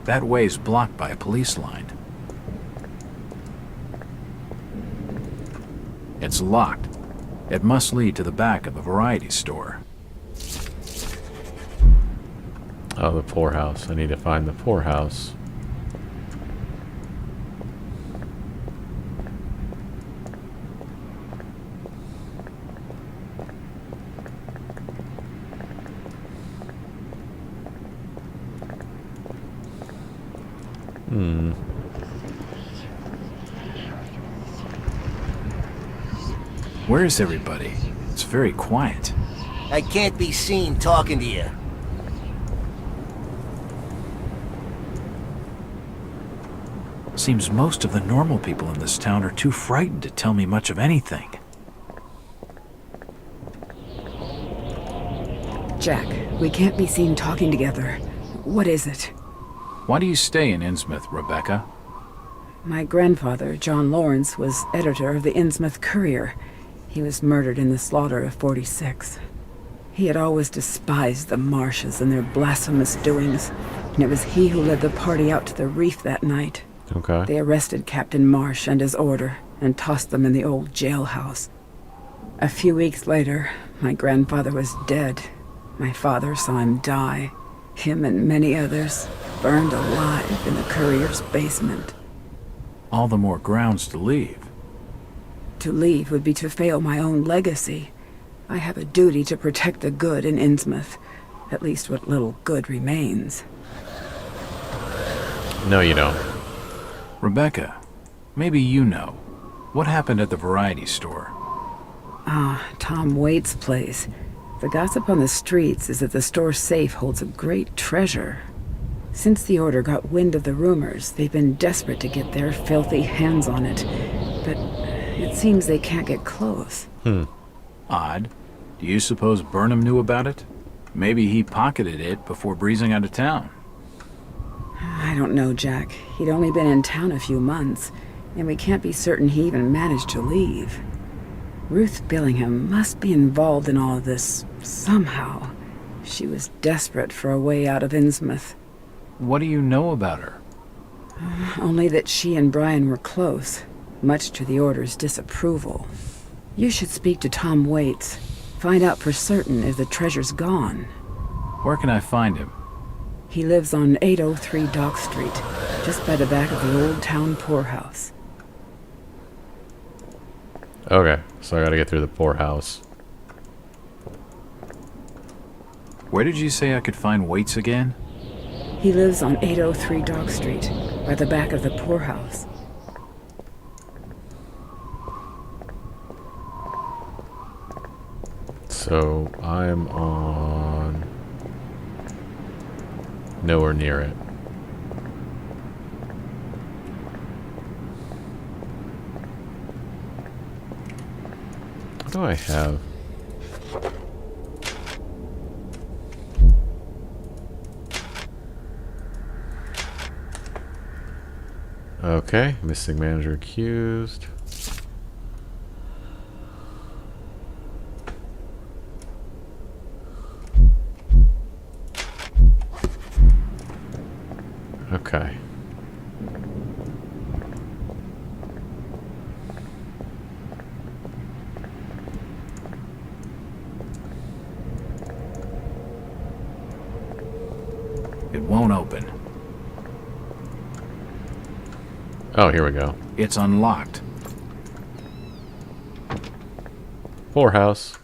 That way's blocked by a police line. It's locked. It must lead to the back of a variety store. Oh, the poorhouse. I need to find the poorhouse. Where is everybody? It's very quiet. I can't be seen talking to you. Seems most of the normal people in this town are too frightened to tell me much of anything. Jack, we can't be seen talking together. What is it? Why do you stay in Innsmouth, Rebecca? My grandfather, John Lawrence, was editor of the Innsmouth Courier. He was murdered in the slaughter of 46. He had always despised the Marshes and their blasphemous doings, and it was he who led the party out to the reef that night. Okay. They arrested Captain Marsh and his order, and tossed them in the old jailhouse. A few weeks later, my grandfather was dead. My father saw him die. Him and many others, burned alive in the Courier's basement. All the more grounds to leave. To leave would be to fail my own legacy. I have a duty to protect the good in Innsmouth, at least what little good remains. No, you don't. Rebecca, maybe you know. What happened at the variety store? Ah, Tom Waite's place. The gossip on the streets is that the store safe holds a great treasure. Since the Order got wind of the rumors, they've been desperate to get their filthy hands on it. But it seems they can't get close. Odd. Do you suppose Burnham knew about it? Maybe he pocketed it before breezing out of town. I don't know, Jack. He'd only been in town a few months, and we can't be certain he even managed to leave. Ruth Billingham must be involved in all of this somehow. She was desperate for a way out of Innsmouth. What do you know about her? Only that she and Brian were close, much to the Order's disapproval. You should speak to Tom Waits. Find out for certain if the treasure's gone. Where can I find him? He lives on 803 Dock Street, just by the back of the old town poorhouse. Okay, so I gotta get through the poorhouse. Where did you say I could find Waits again? He lives on 803 Dock Street, by the back of the poorhouse. So I'm on nowhere near it. What do I have? Okay, missing manager accused. Okay. It won't open. Oh, here we go. It's unlocked. Poorhouse.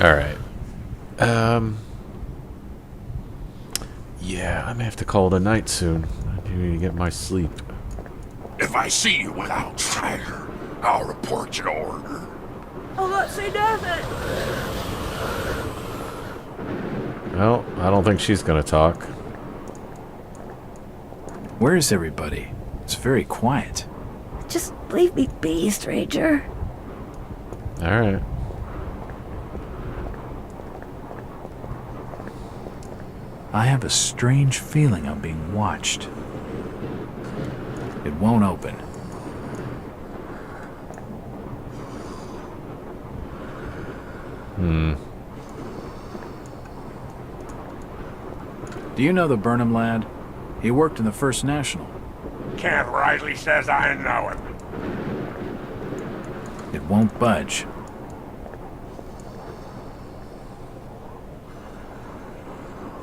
Alright. Yeah, I may have to call it a night soon. I need to get my sleep. If I see you without treasure, I'll report your order. I'll not say nothing. Well, I don't think she's gonna talk. Where is everybody? It's very quiet. Just leave me be, stranger. Alright. I have a strange feeling I'm being watched. It won't open. Do you know the Burnham lad? He worked in the First National. Kent rightly says I know him. It won't budge.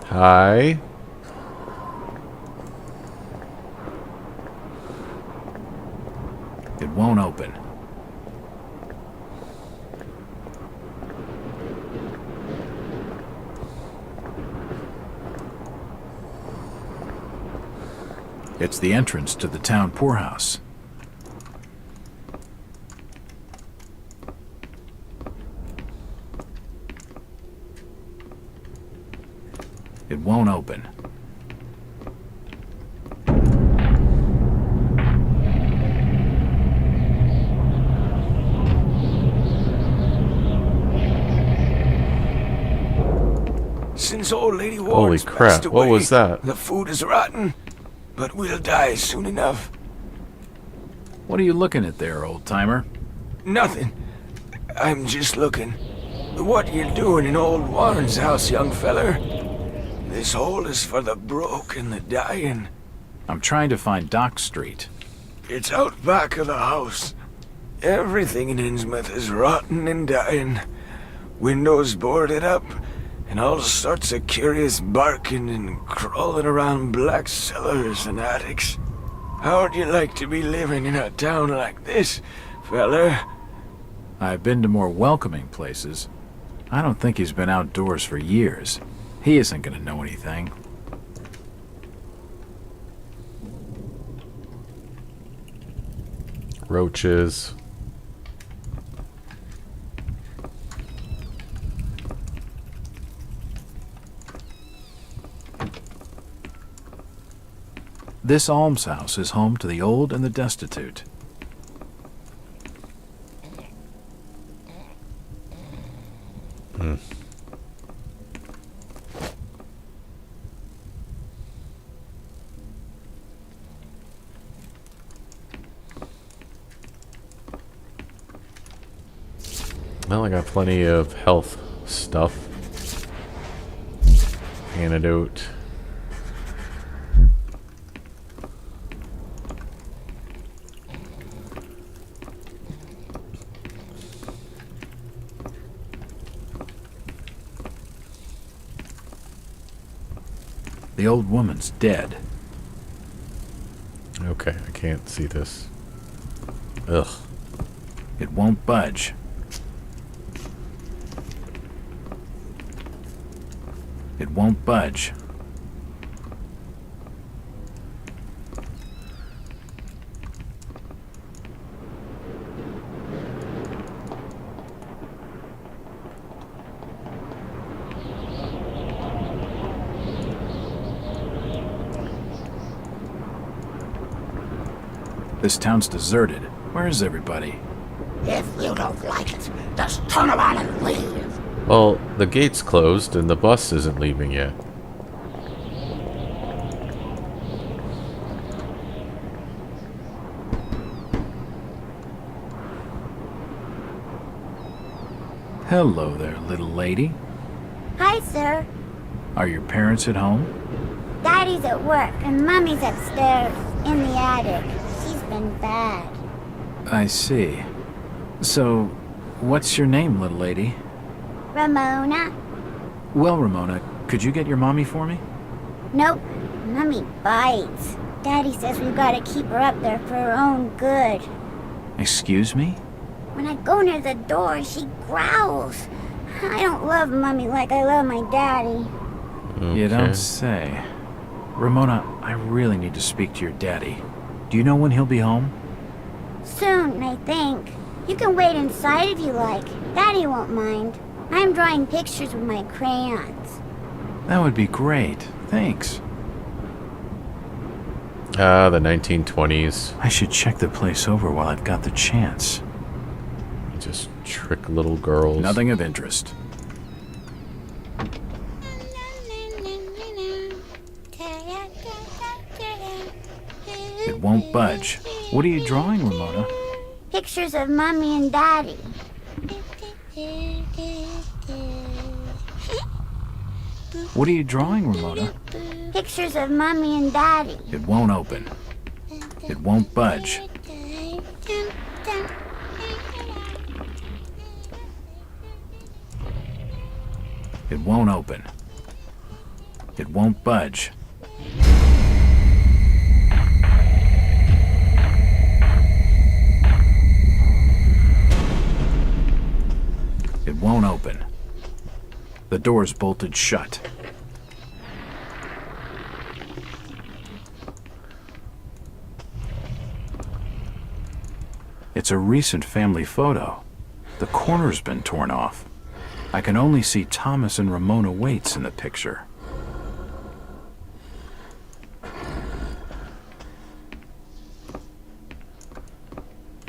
Hi. It won't open. It's the entrance to the town poorhouse. It won't open. Since old Lady Holy Ward's crap, passed away, what was that? the food is rotten, but we'll die soon enough. What are you looking at there, old-timer? Nothing. I'm just looking. What you doing in old Warren's house, young feller? This hole is for the broke and the dying. I'm trying to find Dock Street. It's out back of the house. Everything in Innsmouth is rotten and dying. Windows boarded up, and all sorts of curious barking and crawling around black cellars and attics. How'd you like to be living in a town like this, feller? I've been to more welcoming places. I don't think he's been outdoors for years. He isn't gonna know anything. Roaches. This almshouse is home to the old and the destitute. Well, I got plenty of health stuff. Antidote. The old woman's dead. Okay, I can't see this. Ugh. It won't budge. It won't budge. This town's deserted. Where is everybody? If you don't like it, just turn around and leave. Well, the gate's closed and the bus isn't leaving yet. Hello there, little lady. Hi, sir. Are your parents at home? Daddy's at work and Mommy's upstairs in the attic. She's been bad. I see. So, what's your name, little lady? Ramona? Well, Ramona, could you get your mommy for me? Nope. Mommy bites. Daddy says we've got to keep her up there for her own good. Excuse me? When I go near the door, she growls. I don't love Mommy like I love my daddy. Okay. You don't say. Ramona, I really need to speak to your daddy. Do you know when he'll be home? Soon, I think. You can wait inside if you like. Daddy won't mind. I'm drawing pictures with my crayons. That would be great. Thanks. Ah, the 1920s. I should check the place over while I've got the chance. Just trick little girls. Nothing of interest. It won't budge. What are you drawing, Ramona? Pictures of Mommy and Daddy. What are you drawing, Ramona? Pictures of Mommy and Daddy. It won't open. It won't budge. It won't open. It won't budge. It won't open. The door's bolted shut. It's a recent family photo. The corner's been torn off. I can only see Thomas and Ramona Waits in the picture.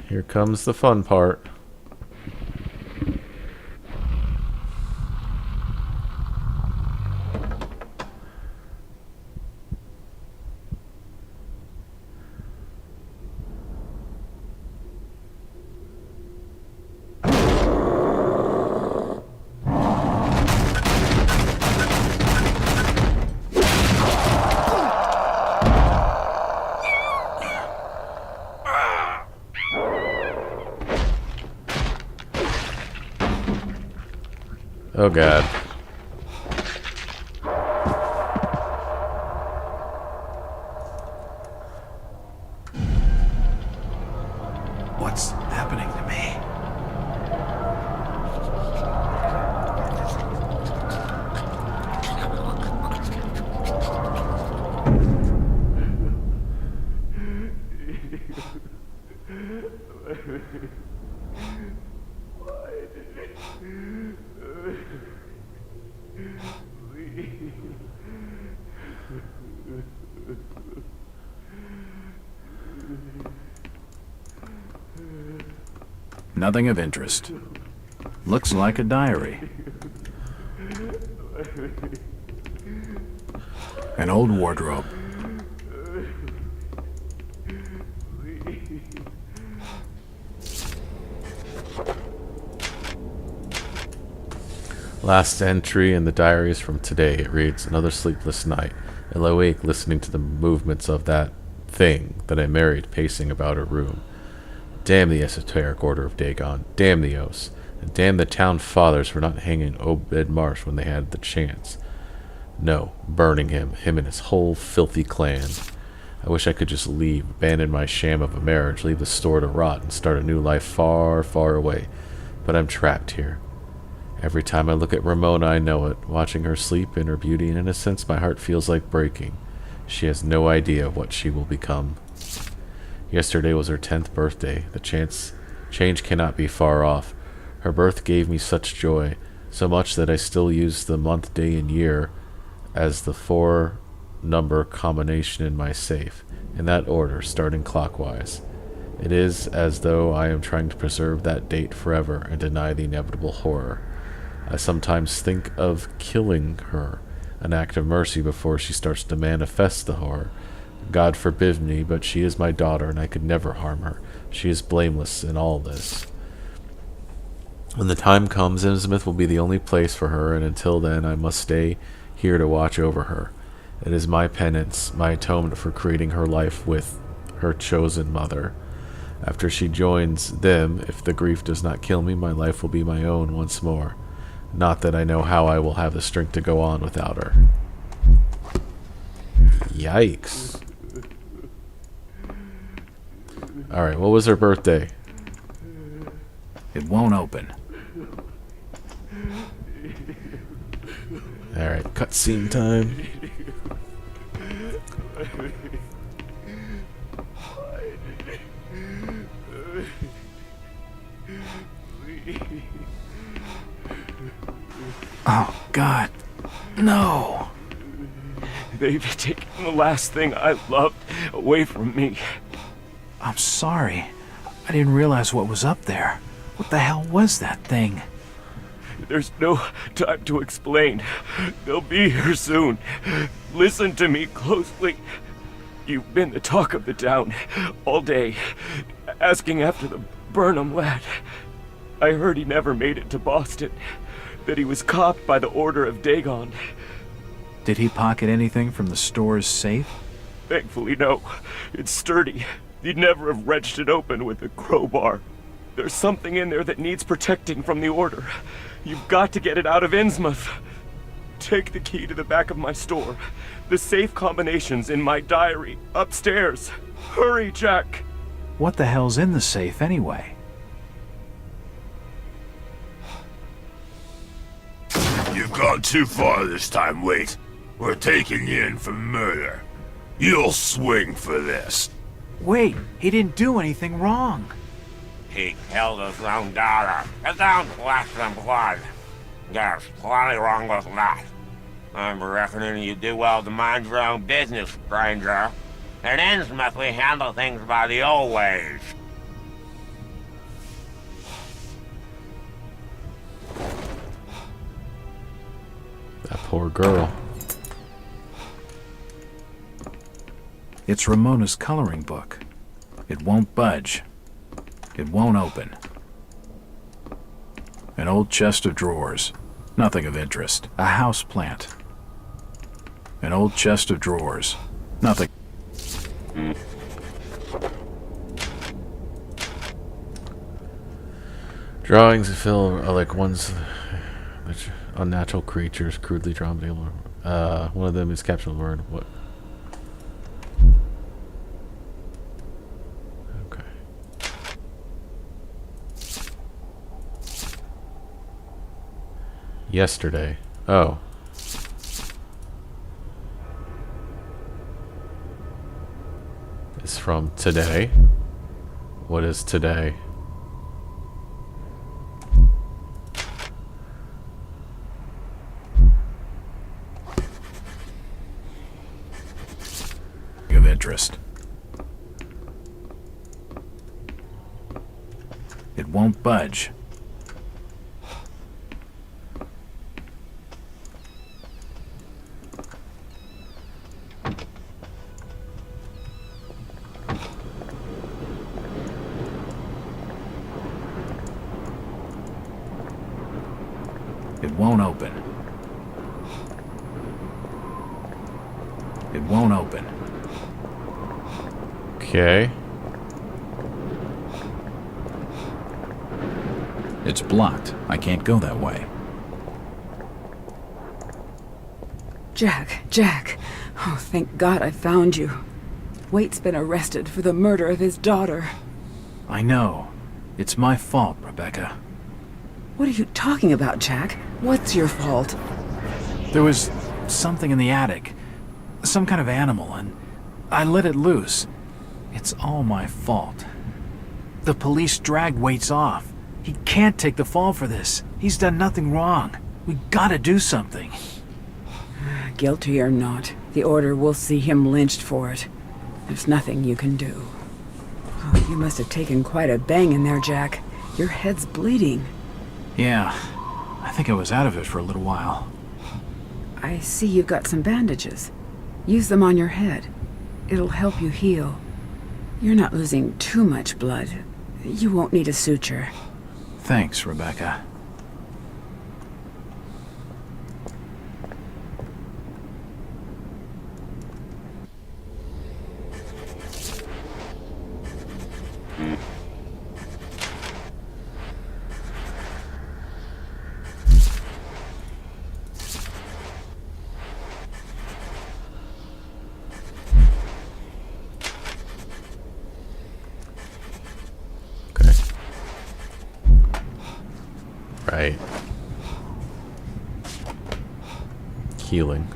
Here comes the fun part. Oh god. What's happening to me? Nothing of interest. Looks like a diary. An old wardrobe. Last entry in the diary is from today. It reads, another sleepless night. I lay awake listening to the movements of that thing that I married pacing about her room. Damn the esoteric order of Dagon. Damn the Oaths. And damn the town fathers for not hanging Obed Marsh when they had the chance. No, burning him and his whole filthy clan. I wish I could just leave, abandon my sham of a marriage, leave the store to rot, and start a new life far, far away. But I'm trapped here. Every time I look at Ramona, I know it. Watching her sleep in her beauty and innocence, my heart feels like breaking. She has no idea what she will become. Yesterday was her 10th birthday. The change cannot be far off. Her birth gave me such joy, so much that I still use the month, day, and year as the 4-number combination in my safe, in that order, starting clockwise. It is as though I am trying to preserve that date forever and deny the inevitable horror. I sometimes think of killing her, an act of mercy before she starts to manifest the horror. God forbid me, but she is my daughter, and I could never harm her. She is blameless in all this. When the time comes, Innsmouth will be the only place for her, and until then I must stay here to watch over her. It is my penance, my atonement for creating her life with her chosen mother. After she joins them, if the grief does not kill me, my life will be my own once more. Not that I know how I will have the strength to go on without her. Yikes. Alright, what was her birthday? It won't open. Alright, cutscene time. Oh, God. No. They've taken the last thing I loved away from me. I'm sorry. I didn't realize what was up there. What the hell was that thing? There's no time to explain. They'll be here soon. Listen to me closely. You've been the talk of the town all day, asking after the Burnham lad. I heard he never made it to Boston, that he was copped by the order of Dagon. Did he pocket anything from the store's safe? Thankfully, no. It's sturdy. He'd never have wrenched it open with a crowbar. There's something in there that needs protecting from the order. You've got to get it out of Innsmouth. Take the key to the back of my store. The safe combination's in my diary, upstairs. Hurry, Jack! What the hell's in the safe anyway? You've gone too far this time, Wait. We're taking you in for murder. You'll swing for this. Wait, he didn't do anything wrong. He killed his own daughter. His own flesh and blood. There's plenty wrong with that. I'm reckoning you do well to mind your own business, stranger. In Innsmouth, we handle things by the old ways. That poor girl. It's Ramona's coloring book. It won't budge. It won't open. An old chest of drawers. Nothing of interest. A house plant. An old chest of drawers. Nothing. Drawings of Phil are like ones which unnatural creatures, crudely drawn. One of them is captured the word. What? Okay. Yesterday. Oh. It's from today. What is today? of interest. It won't budge. It won't open. It won't open. Okay. It's blocked. I can't go that way. Jack. Oh, thank God I found you. Waite's been arrested for the murder of his daughter. I know. It's my fault, Rebecca. What are you talking about, Jack? What's your fault? There was something in the attic. Some kind of animal, and I let it loose. It's all my fault. The police dragged Waits off. He can't take the fall for this. He's done nothing wrong. We gotta do something. Guilty or not, the Order will see him lynched for it. There's nothing you can do. Oh, you must have taken quite a bang in there, Jack. Your head's bleeding. Yeah, I think I was out of it for a little while. I see you've got some bandages. Use them on your head. It'll help you heal. You're not losing too much blood. You won't need a suture. Thanks, Rebecca. Right. Healing.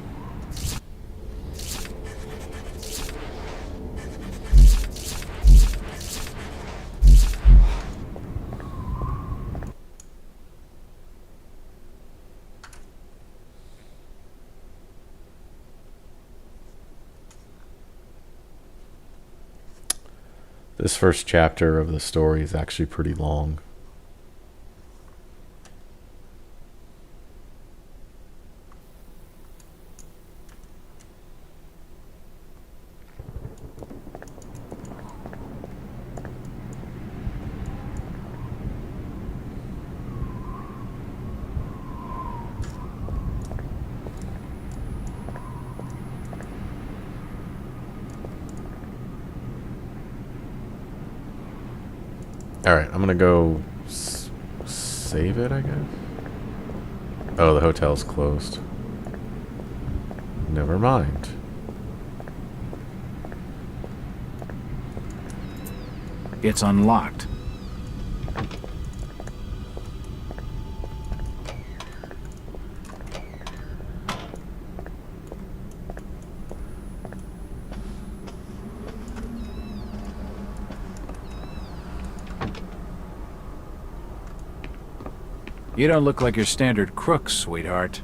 This first chapter of the story is actually pretty long. Alright, I'm gonna go save it, I guess? Oh, the hotel's closed. Never mind. It's unlocked. You don't look like your standard crook, sweetheart.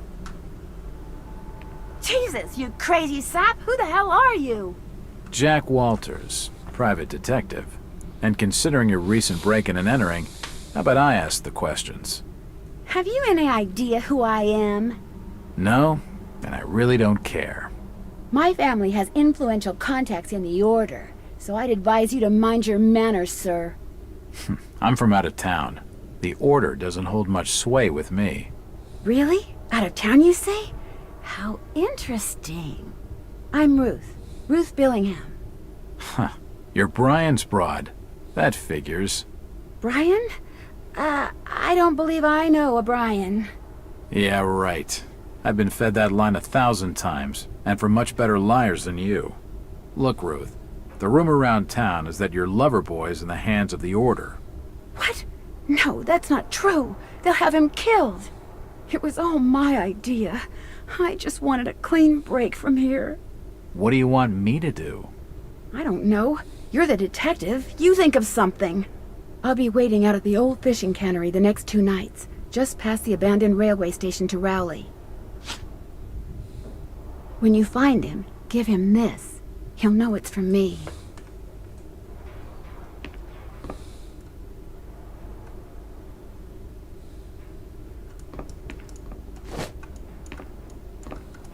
Jesus, you crazy sap! Who the hell are you? Jack Walters, private detective. And considering your recent break-in and entering, how about I ask the questions? Have you any idea who I am? No, and I really don't care. My family has influential contacts in the Order, so I'd advise you to mind your manners, sir. I'm from out of town. The Order doesn't hold much sway with me. Really? Out of town, you say? How interesting. I'm Ruth. Ruth Billingham. Huh. You're Brian's broad. That figures. Brian? I don't believe I know a Brian. Yeah, right. I've been fed that line 1,000 times, and from much better liars than you. Look, Ruth, the rumor around town is that your lover boy's in the hands of the Order. What? No, that's not true. They'll have him killed. It was all my idea. I just wanted a clean break from here. What do you want me to do? I don't know. You're the detective. You think of something. I'll be waiting out at the old fishing cannery the next 2 nights, just past the abandoned railway station to Rowley. When you find him, give him this. He'll know it's from me.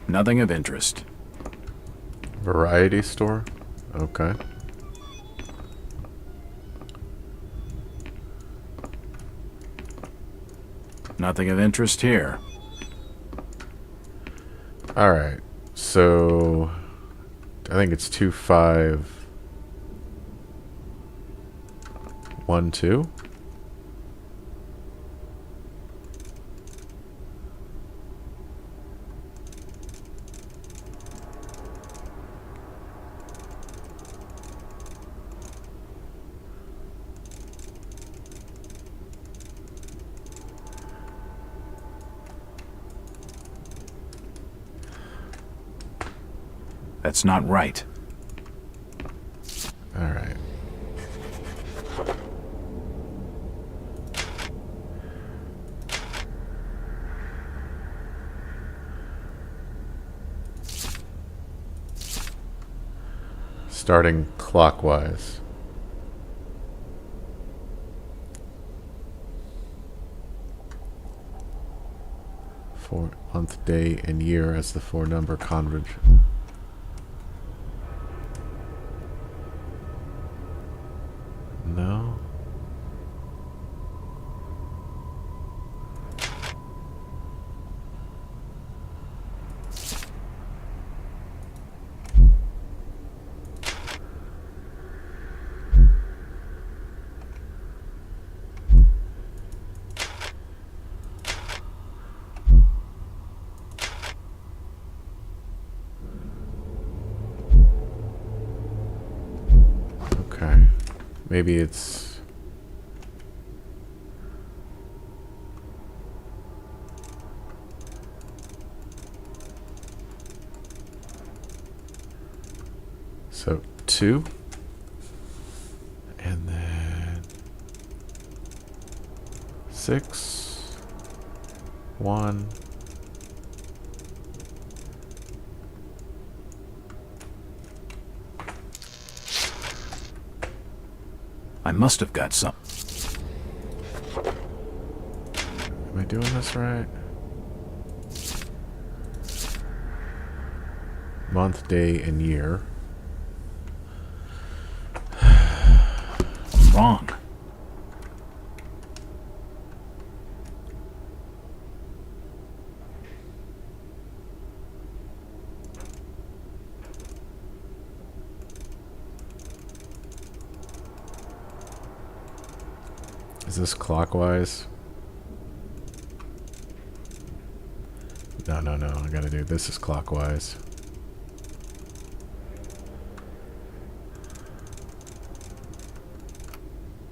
Nothing of interest. Variety store? Okay. Nothing of interest here. Alright. So I think it's 2512. That's not right. All right. Starting clockwise. For month, day, and year as the four-number converge. No. Okay. Maybe it's... So, 2. And then... 6. 1. I must have got some. Am I doing this right? Month, day, and year. Wrong. Is this clockwise? No, I gotta do this is clockwise.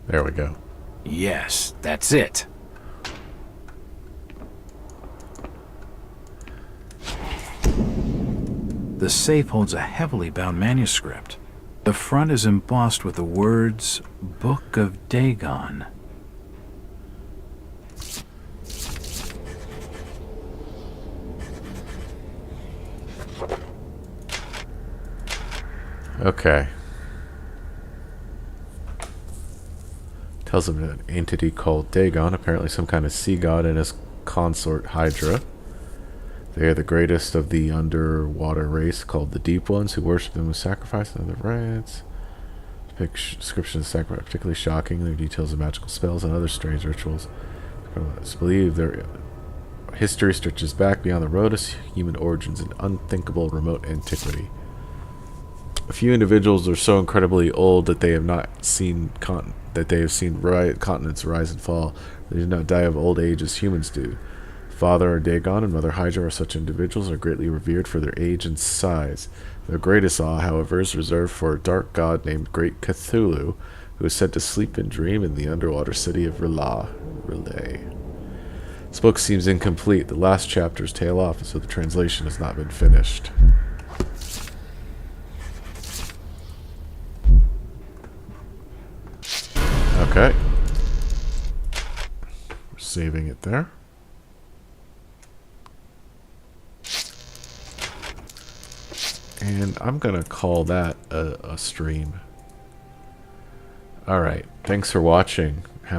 There we go. Yes, that's it. The safe holds a heavily bound manuscript. The front is embossed with the words, Book of Dagon. Okay. Tells him an entity called Dagon, apparently some kind of sea god, and his consort Hydra. They are the greatest of the underwater race called the Deep Ones, who worship them with sacrifice and other rites. Description of sacrifice particularly shocking. Their details of magical spells and other strange rituals. It's believed their history stretches back beyond the road of human origins in unthinkable remote antiquity. A few individuals are so incredibly old that they have not seen continents rise and fall. They do not die of old age as humans do. Father Dagon and Mother Hydra are such individuals, are greatly revered for their age and size. Their greatest awe, however, is reserved for a dark god named Great Cthulhu, who is said to sleep and dream in the underwater city of Relay. This book seems incomplete. The last chapters tail off, so the translation has not been finished. Okay. We're saving it there. And I'm gonna call that a stream. Alright, thanks for watching.